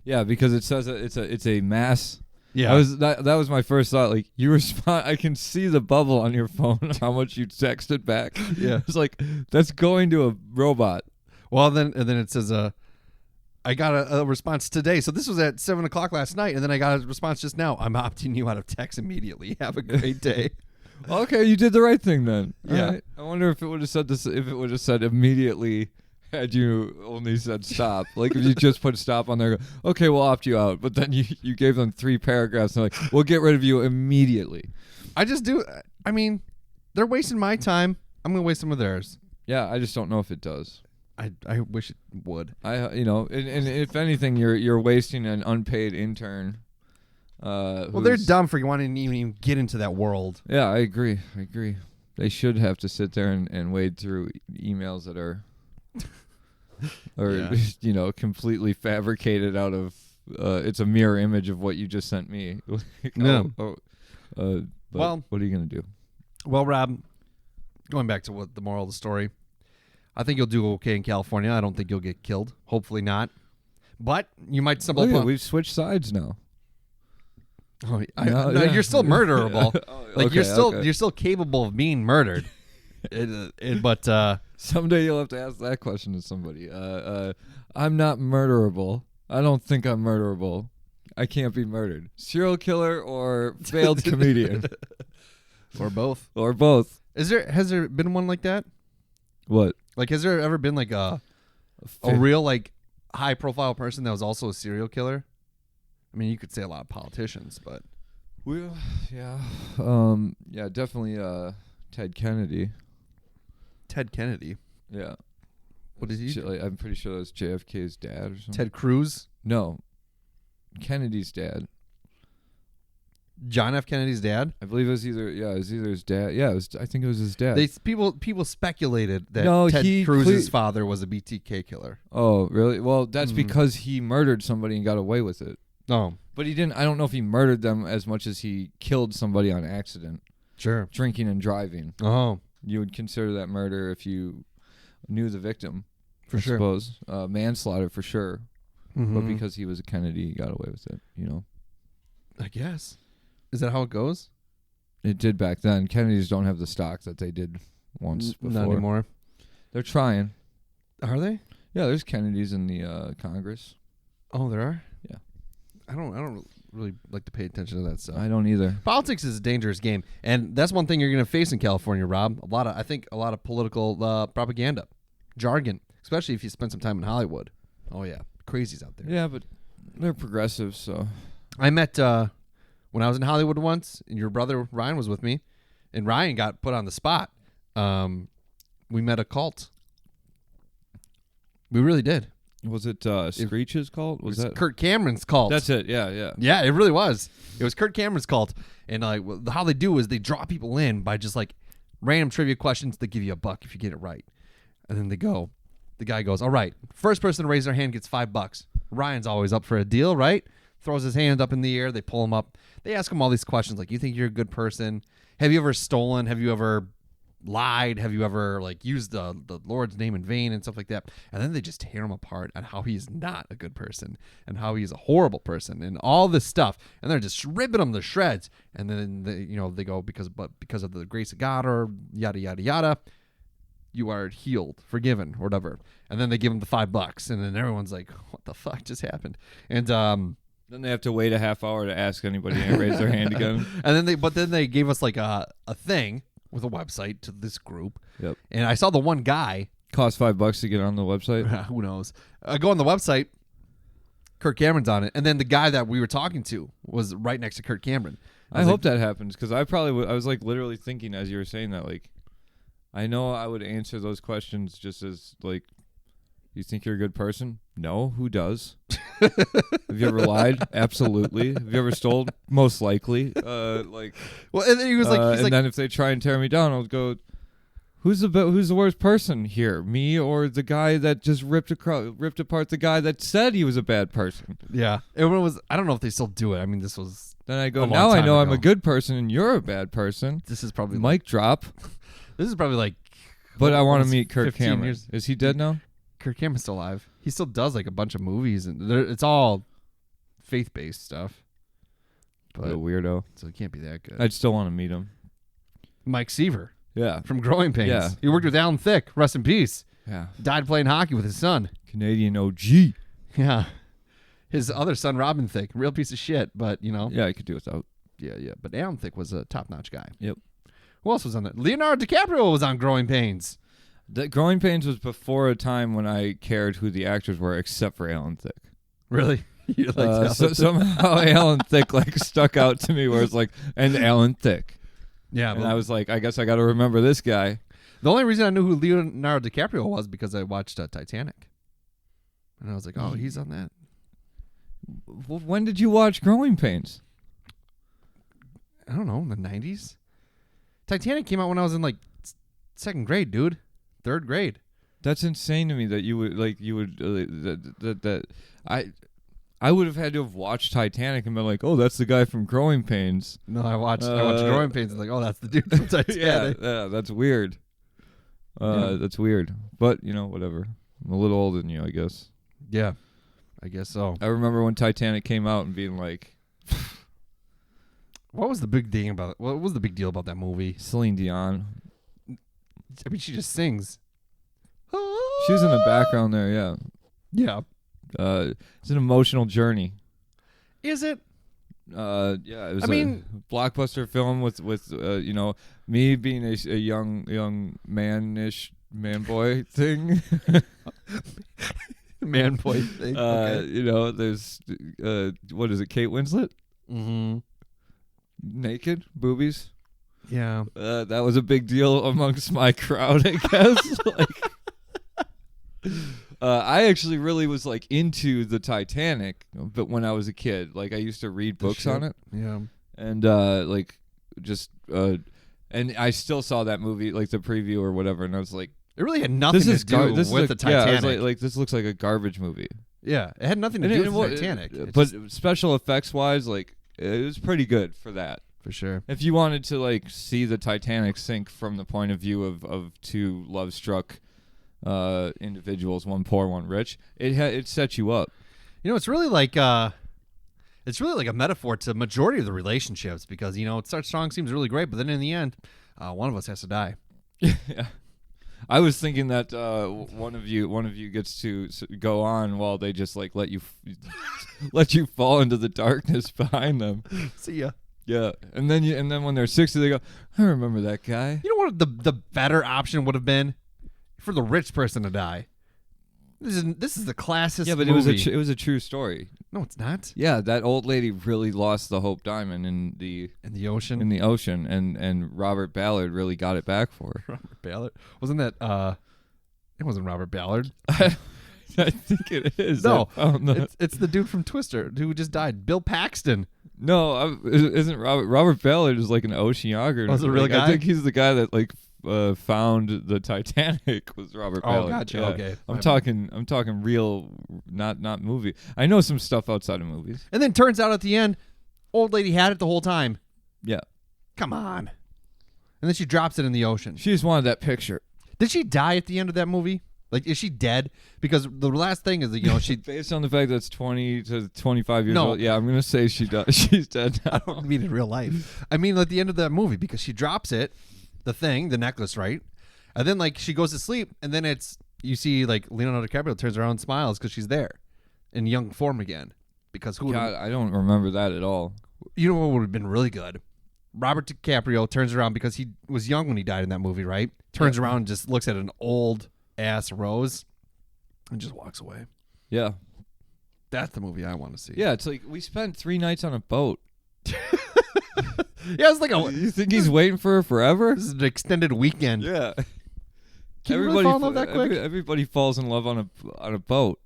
Yeah, because it says it's a mass. Yeah. That was my first thought. Like, you respond, I can see the bubble on your phone, how much you texted back. Yeah. It's like, that's going to a robot. Well, then it says, I got a response today. So this was at 7:00 last night, and then I got a response just now. I'm opting you out of text immediately. Have a great day. Okay, you did the right thing then. Yeah. Right. I wonder if it would have said this. If it would have said immediately, had you only said stop. Like if you just put stop on there. Go, okay, we'll opt you out. But then you gave them 3 paragraphs. And they're like, we'll get rid of you immediately. I just do. I mean, they're wasting my time. I'm gonna waste some of theirs. Yeah, I just don't know if it does. I wish it would. And if anything, you're wasting an unpaid intern. Well, they're dumb for wanting to even get into that world. Yeah, I agree. They should have to sit there and wade through emails that are, completely fabricated out of. It's a mirror image of what you just sent me. No. Well, what are you gonna do? Well, Rob, going back to what the moral of the story, I think you'll do okay in California. I don't think you'll get killed. Hopefully not. But you might stumble upon. We've switched sides now. Oh, no, you're still murderable. Like okay, you're still capable of being murdered. But someday you'll have to ask that question to somebody. I'm not murderable. I don't think I'm murderable. I can't be murdered. Serial killer or failed comedian. Or both. Or both. Has there been one like that? What? Like, has there ever been like a real like high profile person that was also a serial killer? I mean, you could say a lot of politicians, but Yeah, definitely. Ted Kennedy. Ted Kennedy. Yeah. What did he do? Like, I'm pretty sure that was JFK's dad or something. Ted Cruz. No, Kennedy's dad. John F. Kennedy's dad. I believe it was either his dad. Yeah, I think it was his dad. People speculated that Ted Cruz's father was a BTK killer. Oh, really? Well, that's because he murdered somebody and got away with it. Oh, but he didn't. I don't know if he murdered them as much as he killed somebody on accident. Sure. Drinking and driving. Oh, you would consider that murder if you knew the victim. For sure. I suppose manslaughter for sure. Mm-hmm. But because he was a Kennedy, he got away with it. You know. I guess. Is that how it goes? It did back then. Kennedys don't have the stock that they did once before. Not anymore. They're trying. Are they? Yeah, there's Kennedys in the Congress. Oh, there are? Yeah. I don't really like to pay attention to that stuff. I don't either. Politics is a dangerous game, and that's one thing you're going to face in California, Rob. I think a lot of political propaganda, jargon, especially if you spend some time in Hollywood. Oh yeah, crazies out there. Yeah, but they're progressive, so. I met when I was in Hollywood once, and your brother Ryan was with me, and Ryan got put on the spot. We met a cult. We really did. Was it Screech's cult? Was that Kurt Cameron's cult? That's it. Yeah. Yeah, it really was. It was Kurt Cameron's cult, and how they do is they draw people in by just like random trivia questions. They give you $1 if you get it right, and then they go. The guy goes, "All right, first person to raise their hand gets $5." Ryan's always up for a deal, right? Throws his hand up in the air. They pull him up. They ask him all these questions like, "You think you're a good person? Have you ever stolen? Have you ever lied? Have you ever like used the Lord's name in vain and stuff like that?" And then they just tear him apart on how he's not a good person and how he's a horrible person and all this stuff. And they're just ripping him to shreds. And then they go because of the grace of God or yada yada yada, you are healed, forgiven, or whatever. And then they give him the $5, and then everyone's like, "What the fuck just happened?" And then they have to wait a half hour to ask anybody to raise their hand again. And then they gave us like a thing with a website to this group. Yep. And I saw the one guy. Cost $5 to get on the website. Who knows? I go on the website. Kurt Cameron's on it. And then the guy that we were talking to was right next to Kurt Cameron. I hope that happens because I probably I was like literally thinking as you were saying that, like, I know I would answer those questions just as like, you think you're a good person? No. Who does? Have you ever lied? Absolutely. Have you ever stole? Most likely. Well, and then he was like, then if they try and tear me down, I'll go, who's the worst person here? Me or the guy that just ripped apart the guy that said he was a bad person? Yeah. Everyone was. I don't know if they still do it. I mean, this was. Then I go, now I know I'm a good person and you're a bad person. This is probably mic drop. This is probably like. But I want to meet Kurt Cameron. Years. Is he dead now? Kurt Cameron's still alive. He still does like a bunch of movies, and it's all faith-based stuff. But a weirdo. So it can't be that good. I'd still want to meet him. Mike Seaver. Yeah. From Growing Pains. Yeah. He worked with Alan Thicke. Rest in peace. Yeah. Died playing hockey with his son. Canadian OG. Yeah. His other son, Robin Thicke. Real piece of shit, but, Yeah, I could do without. Yeah. But Alan Thicke was a top-notch guy. Yep. Who else was on that? Leonardo DiCaprio was on Growing Pains. Growing Pains was before a time when I cared who the actors were, except for Alan Thicke. Really? You like somehow Alan Thicke like stuck out to me, where it's like, and Alan Thicke. Yeah, and I was like, I guess I got to remember this guy. The only reason I knew who Leonardo DiCaprio was because I watched Titanic, and I was like, oh, he's on that. When did you watch Growing Pains? I don't know, in the 90s. Titanic came out when I was in like second grade, dude. Third grade. That's insane to me that I would have had to have watched Titanic and been like, oh, that's the guy from Growing Pains. No, I watched Growing Pains and like, oh, that's the dude from Titanic. yeah, that's weird. That's weird. But, whatever. I'm a little older than you, I guess. Yeah, I guess so. I remember when Titanic came out and being like, what was the big deal about that movie? Celine Dion. I mean, she just sings. She was in the background there, yeah. Yeah. It's an emotional journey. Is it? Yeah, it was I mean, blockbuster film with you know, me being a young man boy thing. Man boy thing. Okay. You know, there's what is it? Kate Winslet, Mm-hmm. naked, boobies. Yeah. That was a big deal amongst my crowd, I guess. Like, I actually really was like into the Titanic, but when I was a kid, like I used to read books on it, Yeah. and like just and I still saw that movie, like the preview or whatever, and I was like, It really had nothing to do with the Titanic. Yeah, I was like this looks like a garbage movie. Yeah, it had nothing to do with the Titanic. But special effects wise, like it was pretty good for that. For sure. If you wanted to like see the Titanic sink from the point of view of two love-struck individuals, one poor, one rich, it sets you up. You know, it's really like a metaphor to majority of the relationships because you know it starts strong, seems really great, but then in the end, one of us has to die. Yeah. I was thinking that one of you gets to go on while they just like let you fall into the darkness behind them. See ya. Yeah, and then when they're 60, they go, I remember that guy. You know what the better option would have been for the rich person to die. This is the classist. Yeah, but movie. it was a true story. No, it's not. Yeah, that old lady really lost the Hope Diamond in the ocean. and Robert Ballard really got it back for her. Robert Ballard wasn't that? It wasn't Robert Ballard. I think it is. No, it's the dude from Twister who just died. Bill Paxton. No, isn't Robert Ballard is like an oceanographer. Was it a real guy? I think he's the guy that like found the Titanic was Robert Ballard. Oh, gotcha. Yeah. Okay, I'm talking real, not movie. I know some stuff outside of movies. And then turns out at the end, old lady had it the whole time. Yeah, Come on. And then she drops it in the ocean. she just wanted that picture. Did she die at the end of that movie? Like, is she dead? Because the last thing is that, you know, she... Based on the fact that it's 20 to 25 years No. old, yeah, I'm gonna say she does. She's dead now. I don't mean in real life. I mean at the end of that movie because she drops it, the necklace, right? And then, like, she goes to sleep, and then you see, like, Leonardo DiCaprio turns around and smiles because she's there in young form again. Because who... God, I don't remember that at all. You know what would have been really good? Robert DiCaprio turns around because he was young when he died in that movie, right? Turns around and just looks at an old-ass rose and just walks away. Yeah. That's the movie I want to see. Yeah, it's like we spent 3 nights on a boat. Yeah, it's like You think he's waiting for her forever? this is an extended weekend. Yeah. Can you really fall in love that quick? Everybody falls in love on a boat.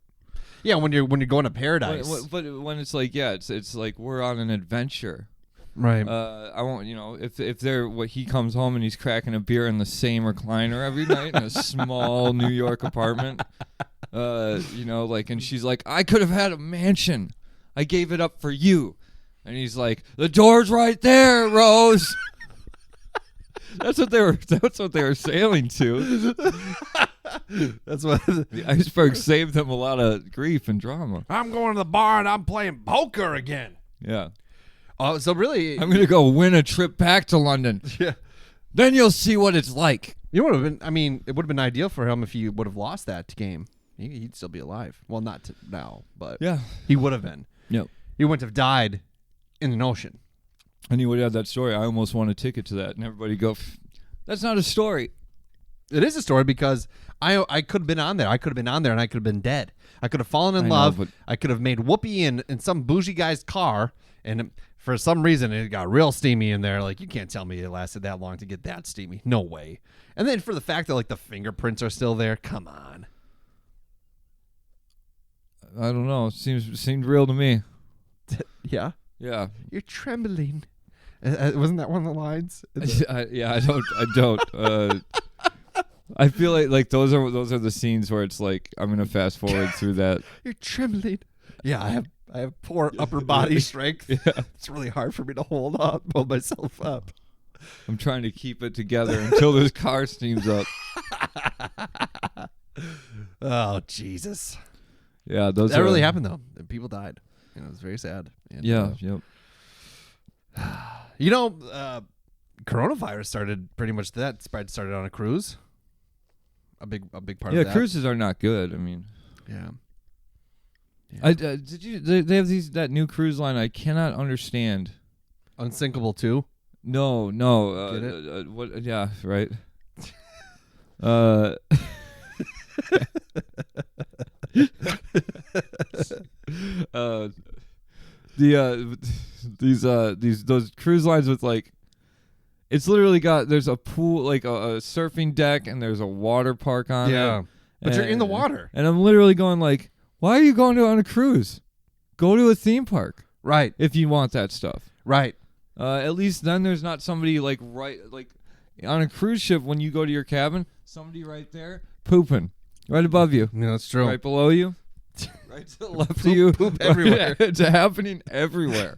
Yeah, when you're going to paradise. But when it's like, yeah, it's like we're on an adventure. Right. I won't, you know, if he comes home and he's cracking a beer in the same recliner every night in a small New York apartment, you know, like, and she's like, I could have had a mansion. I gave it up for you. And he's like, the door's right there, Rose. That's what they were sailing to. That's what The iceberg saved them a lot of grief and drama. I'm going to the bar and I'm playing poker again. Yeah. Oh, so really, I'm gonna go win a trip back to London. yeah. Then you'll see what it's like. You know what would have been? I mean, it would have been ideal for him if he would have lost that game. He'd still be alive. Well, not now, but Yeah. he would have been. Yep. He wouldn't have died in an ocean. And you would have that story. I almost won a ticket to that, and everybody go, that's not a story. It is a story because I could have been on there. I could have been on there and I could have been dead. I could have fallen in I know, love. but- I could have made whoopee in some bougie guy's car, and for some reason it got real steamy in there. Like, you can't tell me it lasted that long to get that steamy. No way. And then for the fact that like the fingerprints are still there, come on. I don't know. It seemed real to me. Yeah. Yeah. You're trembling. Wasn't that one of the lines? I don't. I feel like those are the scenes where it's like I'm gonna fast forward through that. You're trembling. Yeah, I have poor upper body strength. Yeah. It's really hard for me to hold myself up. I'm trying to keep it together until this car steams up. Oh, Jesus. Yeah, That really happened though. People died. You know, it was very sad. And, Yeah. Yep. You know, coronavirus started pretty much that spread started on a cruise. A big part of that. Yeah, cruises are not good. I mean, Yeah. Did you? They have that new cruise line. I cannot understand. Unsinkable 2. No. Get it? What? Yeah, right. Those cruise lines with like, it's literally there's a pool, like a surfing deck, and there's a water park on it. But you're in the water. And I'm literally going like, why are you going on a cruise? Go to a theme park. Right. If you want that stuff. Right. At least then there's not somebody like on a cruise ship when you go to your cabin, somebody right there pooping right above you. Yeah, that's true. Right below you. Right to the left of you. Poop everywhere. It's happening everywhere.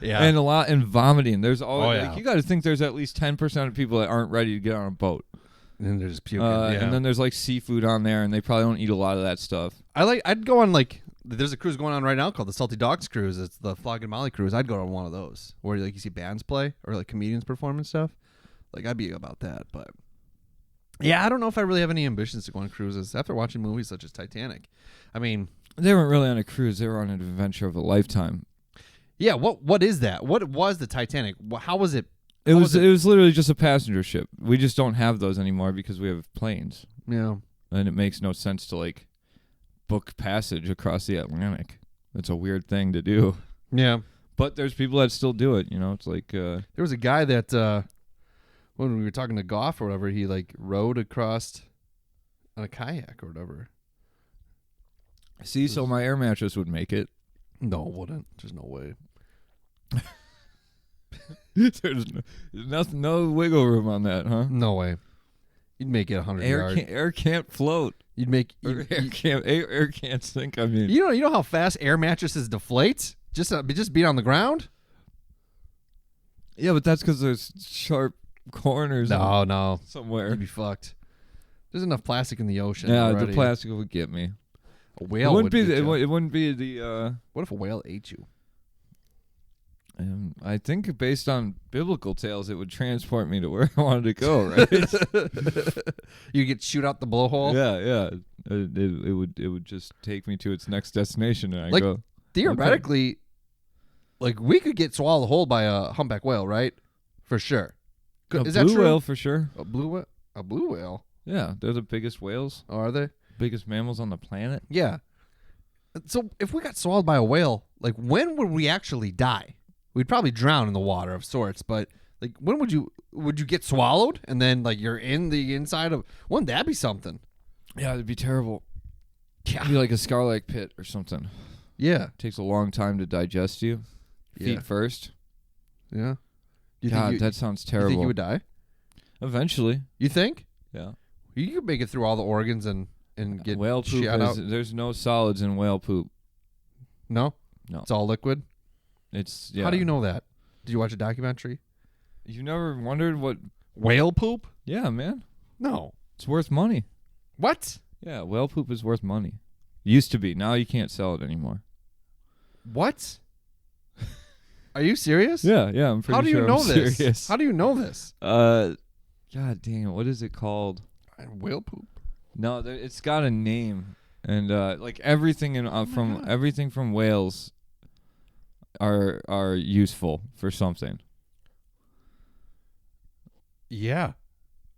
Yeah. And vomiting. There's always yeah. you got to think there's at least 10% of people that aren't ready to get on a boat. And they're just puking. And then there's like seafood on there, and they probably don't eat a lot of that stuff. I'd go on like, there's a cruise going on right now called the Salty Dogs Cruise. It's the Flogging Molly Cruise. I'd go on one of those where like you see bands play or like comedians perform and stuff. Like I'd be about that. But yeah, I don't know if I really have any ambitions to go on cruises after watching movies such as Titanic. I mean, they weren't really on a cruise. They were on an adventure of a lifetime. Yeah. What is that? What was the Titanic? How was it? It was literally just a passenger ship. We just don't have those anymore because we have planes. Yeah. And it makes no sense to like book passage across the Atlantic. It's a weird thing to do. Yeah. But there's people that still do it, It's like there was a guy that when we were talking to Goff or whatever, he like rowed across on a kayak or whatever. See, so my air mattress would make it. No, it wouldn't. There's no way. There's nothing, no wiggle room on that, huh? No way. You'd make it 100 yards. Air can't float. You'd make air can't sink. I mean, you know how fast air mattresses deflate? Just being on the ground. Yeah, but that's because there's sharp corners. No, somewhere you'd be fucked. There's enough plastic in the ocean. Yeah, already. the plastic would get me. A whale it wouldn't be the. What if a whale ate you? I think based on biblical tales, it would transport me to where I wanted to go. Right? You get shoot out the blowhole. Yeah. It would just take me to its next destination, and I like, go. Theoretically, like we could get swallowed whole by a humpback whale, right? For sure. Is that blue true? whale for sure. A blue whale. Yeah, they're the biggest whales. Oh, are they? Biggest mammals on the planet. Yeah. So if we got swallowed by a whale, like when would we actually die? We'd probably drown in the water of sorts, but like when would you get swallowed and then like you're in the inside of? Wouldn't that be something? Yeah, it'd be terrible. Yeah. It'd be like a Scarlet pit or something. Yeah. Takes a long time to digest you. Feet Yeah. first. Yeah. That sounds terrible. You think you would die? Eventually. You think? Yeah. You could make it through all the organs and get whale poop. shot out. There's no solids in whale poop. No? No. It's all liquid? It's How do you know that? Did you watch a documentary? You never wondered what Whale poop? Yeah, man. No. It's worth money. What? Yeah, whale poop is worth money. Used to be. Now you can't sell it anymore. What? Are you serious? Yeah, I'm pretty sure. How do you know I'm this? serious. How do you know this? God damn it, what is it called? Whale poop. No, it's got a name, and like everything everything from whales are useful for something. Yeah,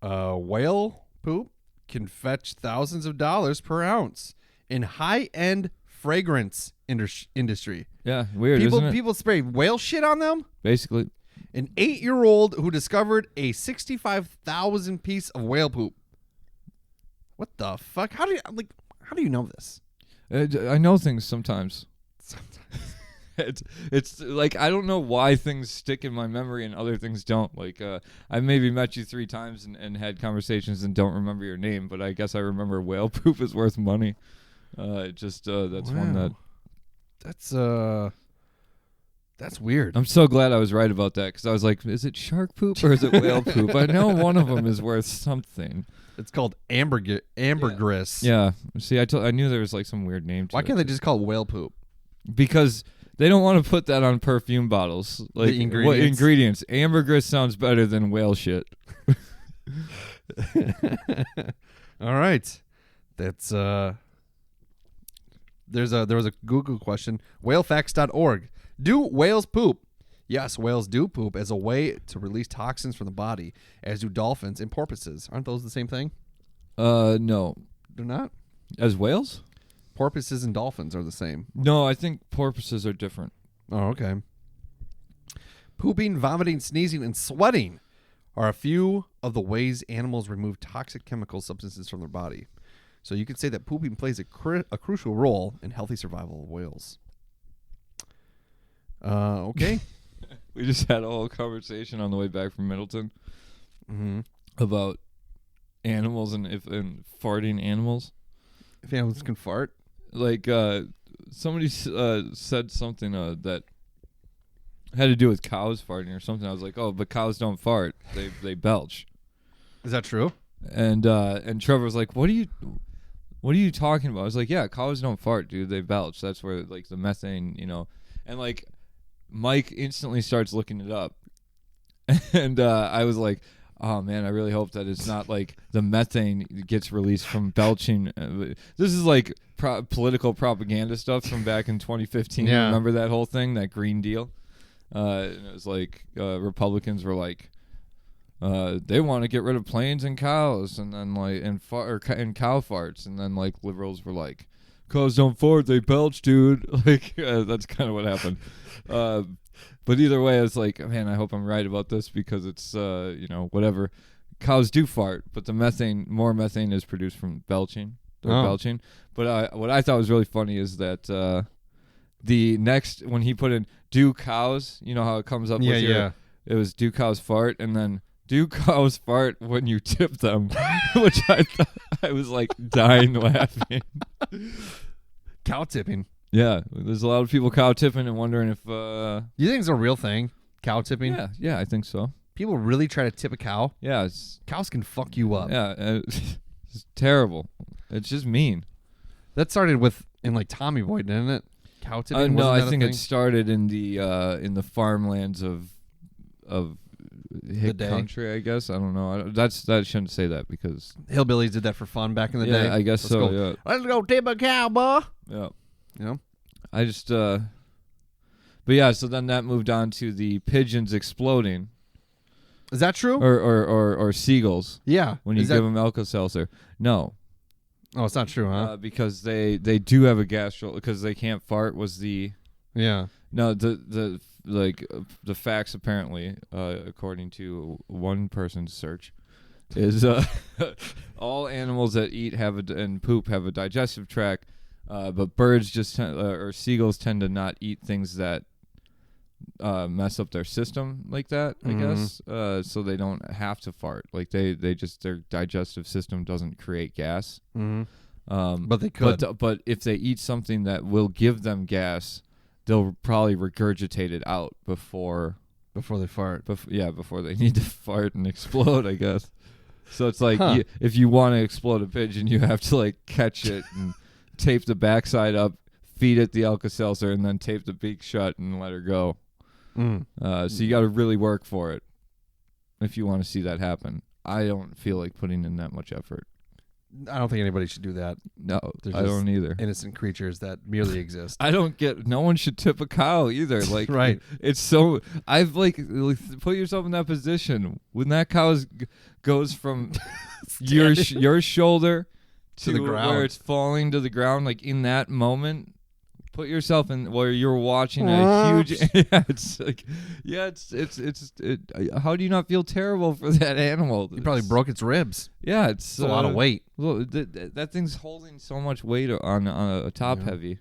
whale poop can fetch thousands of dollars per ounce in high-end fragrance industry. Yeah, weird, isn't it? People spray whale shit on them. Basically, an 8-year-old who discovered a 65,000 piece of whale poop. What the fuck? How do you know this? I know things sometimes. It's like I don't know why things stick in my memory and other things don't. Like I maybe met you 3 times and had conversations and don't remember your name, but I guess I remember whale poop is worth money. That's one that. That's weird. I'm so glad I was right about that because I was like, is it shark poop or is it whale poop? I know one of them is worth something. It's called ambergris. Yeah. See, I knew there was like some weird name to it. Why can't they just call it whale poop? Because they don't want to put that on perfume bottles. Like the ingredients. What ingredients? Ambergris sounds better than whale shit. All right. That's there was a Google question. Whalefacts.org. Do whales poop? Yes, whales do poop as a way to release toxins from the body, as do dolphins and porpoises. Aren't those the same thing? No. They're not. As whales? Porpoises and dolphins are the same. No, I think porpoises are different. Oh, okay. Pooping, vomiting, sneezing, and sweating are a few of the ways animals remove toxic chemical substances from their body. So you could say that pooping plays a crucial role in healthy survival of whales. Okay. We just had a whole conversation on the way back from Middleton about animals and farting animals. If animals can fart. Like somebody said something that had to do with cows farting or something. I was like, oh, but cows don't fart; they belch. Is that true? And Trevor was like, what are you talking about? I was like, yeah, cows don't fart, dude. They belch. That's where like the methane, and like Mike instantly starts looking it up, and I was like, oh man, I really hope that it's not like the methane gets released from belching. This is like political propaganda stuff from back in 2015. Yeah. Remember that whole thing, that Green Deal? And it was like Republicans were like, they want to get rid of planes and cows, and then like and cow farts, and then like liberals were like, cows don't fart, they belch, dude. Like that's kind of what happened. But either way, I was like, man, I hope I'm right about this because it's whatever. Cows do fart, but more methane is produced from belching. Belching. But what I thought was really funny is that the next when he put in do cows, you know how it comes up with it was do cows fart, and then do cows fart when you tip them, which I thought I was like dying laughing. Cow tipping. Yeah, there's a lot of people cow tipping and wondering if You think it's a real thing? Cow tipping? Yeah, I think so. People really try to tip a cow? Yeah, cows can fuck you up. Yeah, it's terrible. It's just mean. That started in like Tommy Boy, didn't it? Cow tipping? No, I think it started in the farmlands of hick country, I guess. I don't know. That shouldn't say that because hillbillies did that for fun back in the day. I guess Let's go. Yeah. Let's go tip a cow, boy. Yeah. You know? I just but yeah, so then that moved on to the pigeons exploding. Is that true? Or seagulls. Yeah. When you give them Alka-Seltzer. No. Oh, it's not true, huh? Because they do have a gas because they can't fart was the Yeah. No, the facts apparently, according to one person's search, is all animals that eat and poop have a digestive tract, but birds or seagulls tend to not eat things that mess up their system like that, I guess. So they don't have to fart. Like they just their digestive system doesn't create gas. But they could. But if they eat something that will give them gas, they'll probably regurgitate it out before they fart. Before they need to fart and explode, I guess. So it's like if you want to explode a pigeon, you have to like catch it and tape the backside up, feed it the Alka-Seltzer, and then tape the beak shut and let her go. So you got to really work for it if you want to see that happen. I don't feel like putting in that much effort. I don't think anybody should do that. No, I don't either. Innocent creatures that merely exist. I don't get. No one should tip a cow either. Like, right? It's so. I've like put yourself in that position when that cow goes from your shoulder to the ground, where it's falling to the ground. Like in that moment, put yourself in where you're watching a huge. How do you not feel terrible for that animal? You probably broke its ribs. Yeah, it's a lot of weight. Well, that thing's holding so much weight on a top heavy.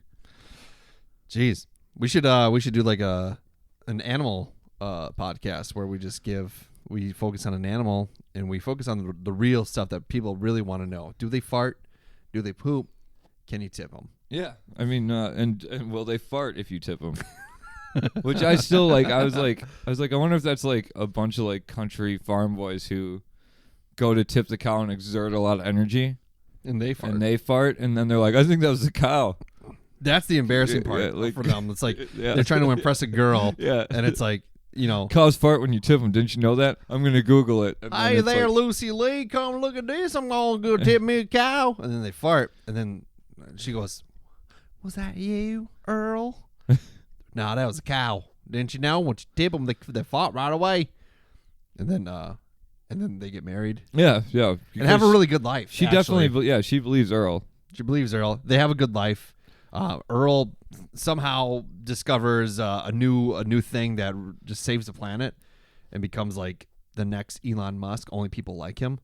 Jeez, we should do like an animal podcast where we focus on an animal and we focus on the real stuff that people really want to know. Do they fart? Do they poop? Can you tip them? Yeah, I mean, and will they fart if you tip them? Which I still like. I was like, I wonder if that's like a bunch of like country farm boys who go to tip the cow and exert a lot of energy, and they fart, and then they're like, I think that was the cow. That's the embarrassing part for them. It's like they're trying to impress a girl, and it's like, cows fart when you tip them. Didn't you know that? I'm gonna Google it. Hey there, like, Lucy Lee, come look at this. I'm gonna go tip me a cow, and then they fart, and then she goes, Was that you, Earl? Nah, that was a cow. Didn't you know? Once you tip them, they fought right away. And then they get married. Yeah. And have a really good life. She actually. definitely, she believes Earl. She believes Earl. They have a good life. Earl somehow discovers a new thing that just saves the planet and becomes like the next Elon Musk. Only people like him.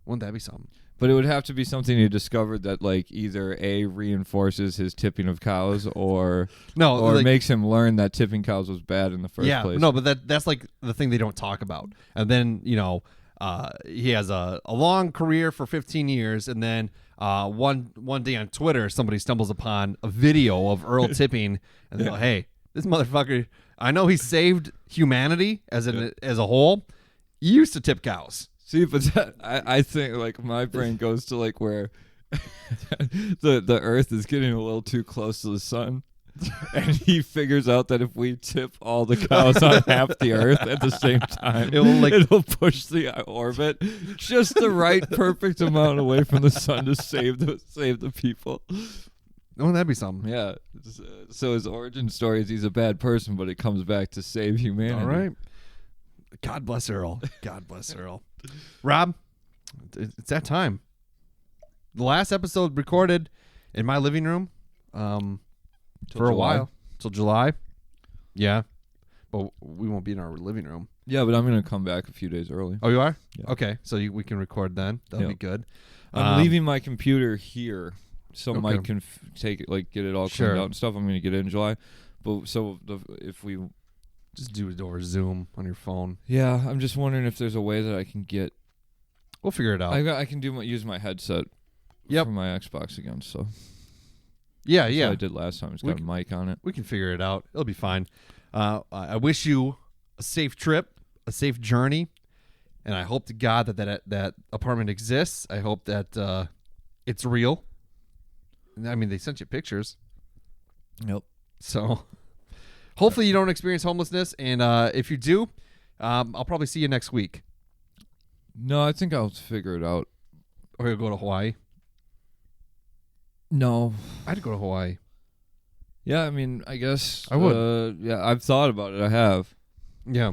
Wouldn't that be something? But it would have to be something he discovered that like either A, reinforces his tipping of cows or like, makes him learn that tipping cows was bad in the first place. No, but that's like the thing they don't talk about. And then, he has a long career for 15 years, and then one day on Twitter, somebody stumbles upon a video of Earl tipping, and they go, "Hey, this motherfucker! I know he saved humanity as a whole. He used to tip cows." See, but I think like my brain goes to like where the Earth is getting a little too close to the sun. And he figures out that if we tip all the cows on half the Earth at the same time, it'll push the orbit just the right, perfect amount away from the sun to save the people. Wouldn't that be something? Yeah. So his origin story is he's a bad person, but it comes back to save humanity. All right. God bless Earl. God bless Earl. Rob, it's that time. The last episode recorded in my living room. For a while. Till July. Yeah. But we won't be in our living room. Yeah, but I'm going to come back a few days early. Oh, you are? Yeah. Okay. So we can record then. That'll be good. I'm leaving my computer here so Okay. Mike can take it, like get it all cleaned out and stuff. I'm going to get it in July. But so if we just do it over Zoom on your phone. Yeah, I'm just wondering if there's a way that I can get. We'll figure it out. I can use my headset for my Xbox again. So. Yeah. That's what I did last time. It's got a mic on it. We can figure it out. It'll be fine. I wish you a safe trip, a safe journey, and I hope to God that apartment exists. I hope that it's real. I mean, they sent you pictures. Yep. So hopefully you don't experience homelessness, and if you do, I'll probably see you next week. No, I think I'll figure it out. Or you'll go to Hawaii. No. I'd go to Hawaii. Yeah, I mean, I guess I would. Yeah, I've thought about it. I have. Yeah,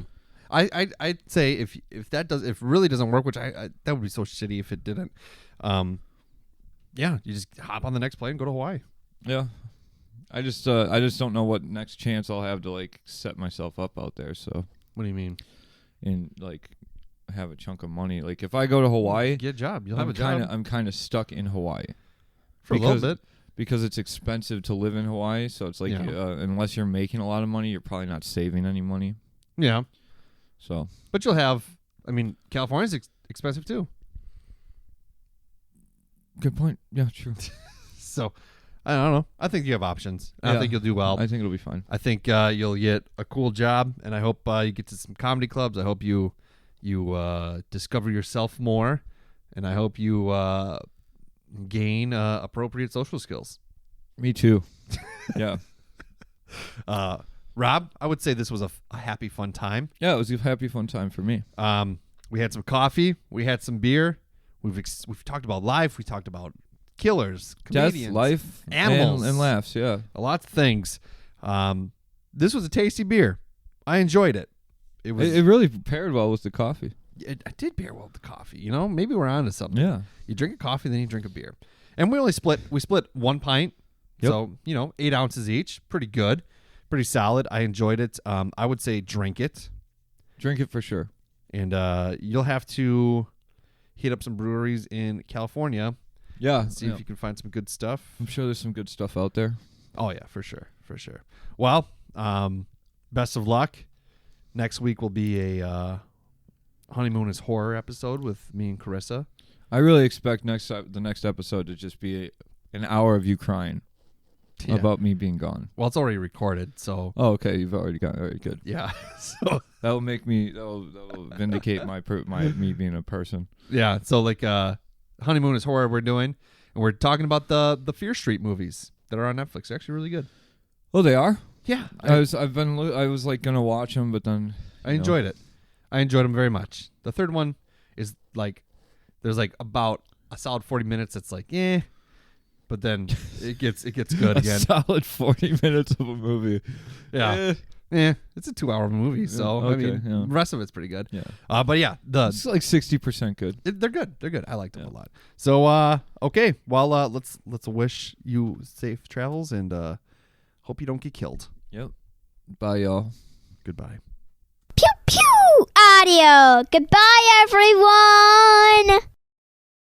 I'd say if it really doesn't work, which I that would be so shitty if it didn't. Yeah, you just hop on the next plane and go to Hawaii. Yeah, I just don't know what next chance I'll have to like set myself up out there. So what do you mean? And like have a chunk of money. Like if I go to Hawaii, get a job. You'll have a job. I'm kind of stuck in Hawaii. For a little bit. Because it's expensive to live in Hawaii, so it's like unless you're making a lot of money, you're probably not saving any money. Yeah. So. But you'll have. I mean, California's expensive too. Good point. Yeah, true. So, I don't know. I think you have options. I think you'll do well. I think it'll be fine. I think you'll get a cool job, and I hope you get to some comedy clubs. I hope you discover yourself more, and I hope you gain appropriate social skills. Me too. Yeah. Rob, I would say this was a happy, fun time. Yeah, it was a happy, fun time for me. We had some coffee. We had some beer. We've talked about life. We talked about killers, comedians, death, life, animals, and laughs. Yeah, a lot of things. This was a tasty beer. I enjoyed it. It really paired well with the coffee. I did pair well with the coffee. You know, maybe we're on to something. Yeah. You drink a coffee, then you drink a beer. And we split 1 pint. Yep. So, 8 ounces each. Pretty good. Pretty solid. I enjoyed it. I would say drink it. Drink it for sure. And you'll have to hit up some breweries in California. Yeah. See if you can find some good stuff. I'm sure there's some good stuff out there. Oh, yeah, for sure. For sure. Well, best of luck. Next week will be a Honeymoon is Horror episode with me and Carissa. I really expect the next episode to just be an hour of you crying about me being gone. Well, it's already recorded, so. Oh, okay. You've already got it. All right, good. Yeah. So that'll make me. That'll vindicate me being a person. Yeah. So like, Honeymoon is Horror we're doing, and we're talking about the Fear Street movies that are on Netflix. They're actually really good. Oh, they are. Yeah. I was like gonna watch them, but then I enjoyed it. I enjoyed them very much. The third one is like, there's like about a solid 40 minutes. It's like, but then it gets good A again. solid 40 minutes of a movie. Yeah. Eh. It's a 2-hour movie, so Yeah, I okay, mean, yeah. the rest of it's pretty good. Yeah. But yeah, It's like 60% good. they're good. They're good. I liked them a lot. So okay, well let's wish you safe travels and hope you don't get killed. Yep. Bye, y'all. Goodbye. Pew pew! Audio. Goodbye, everyone.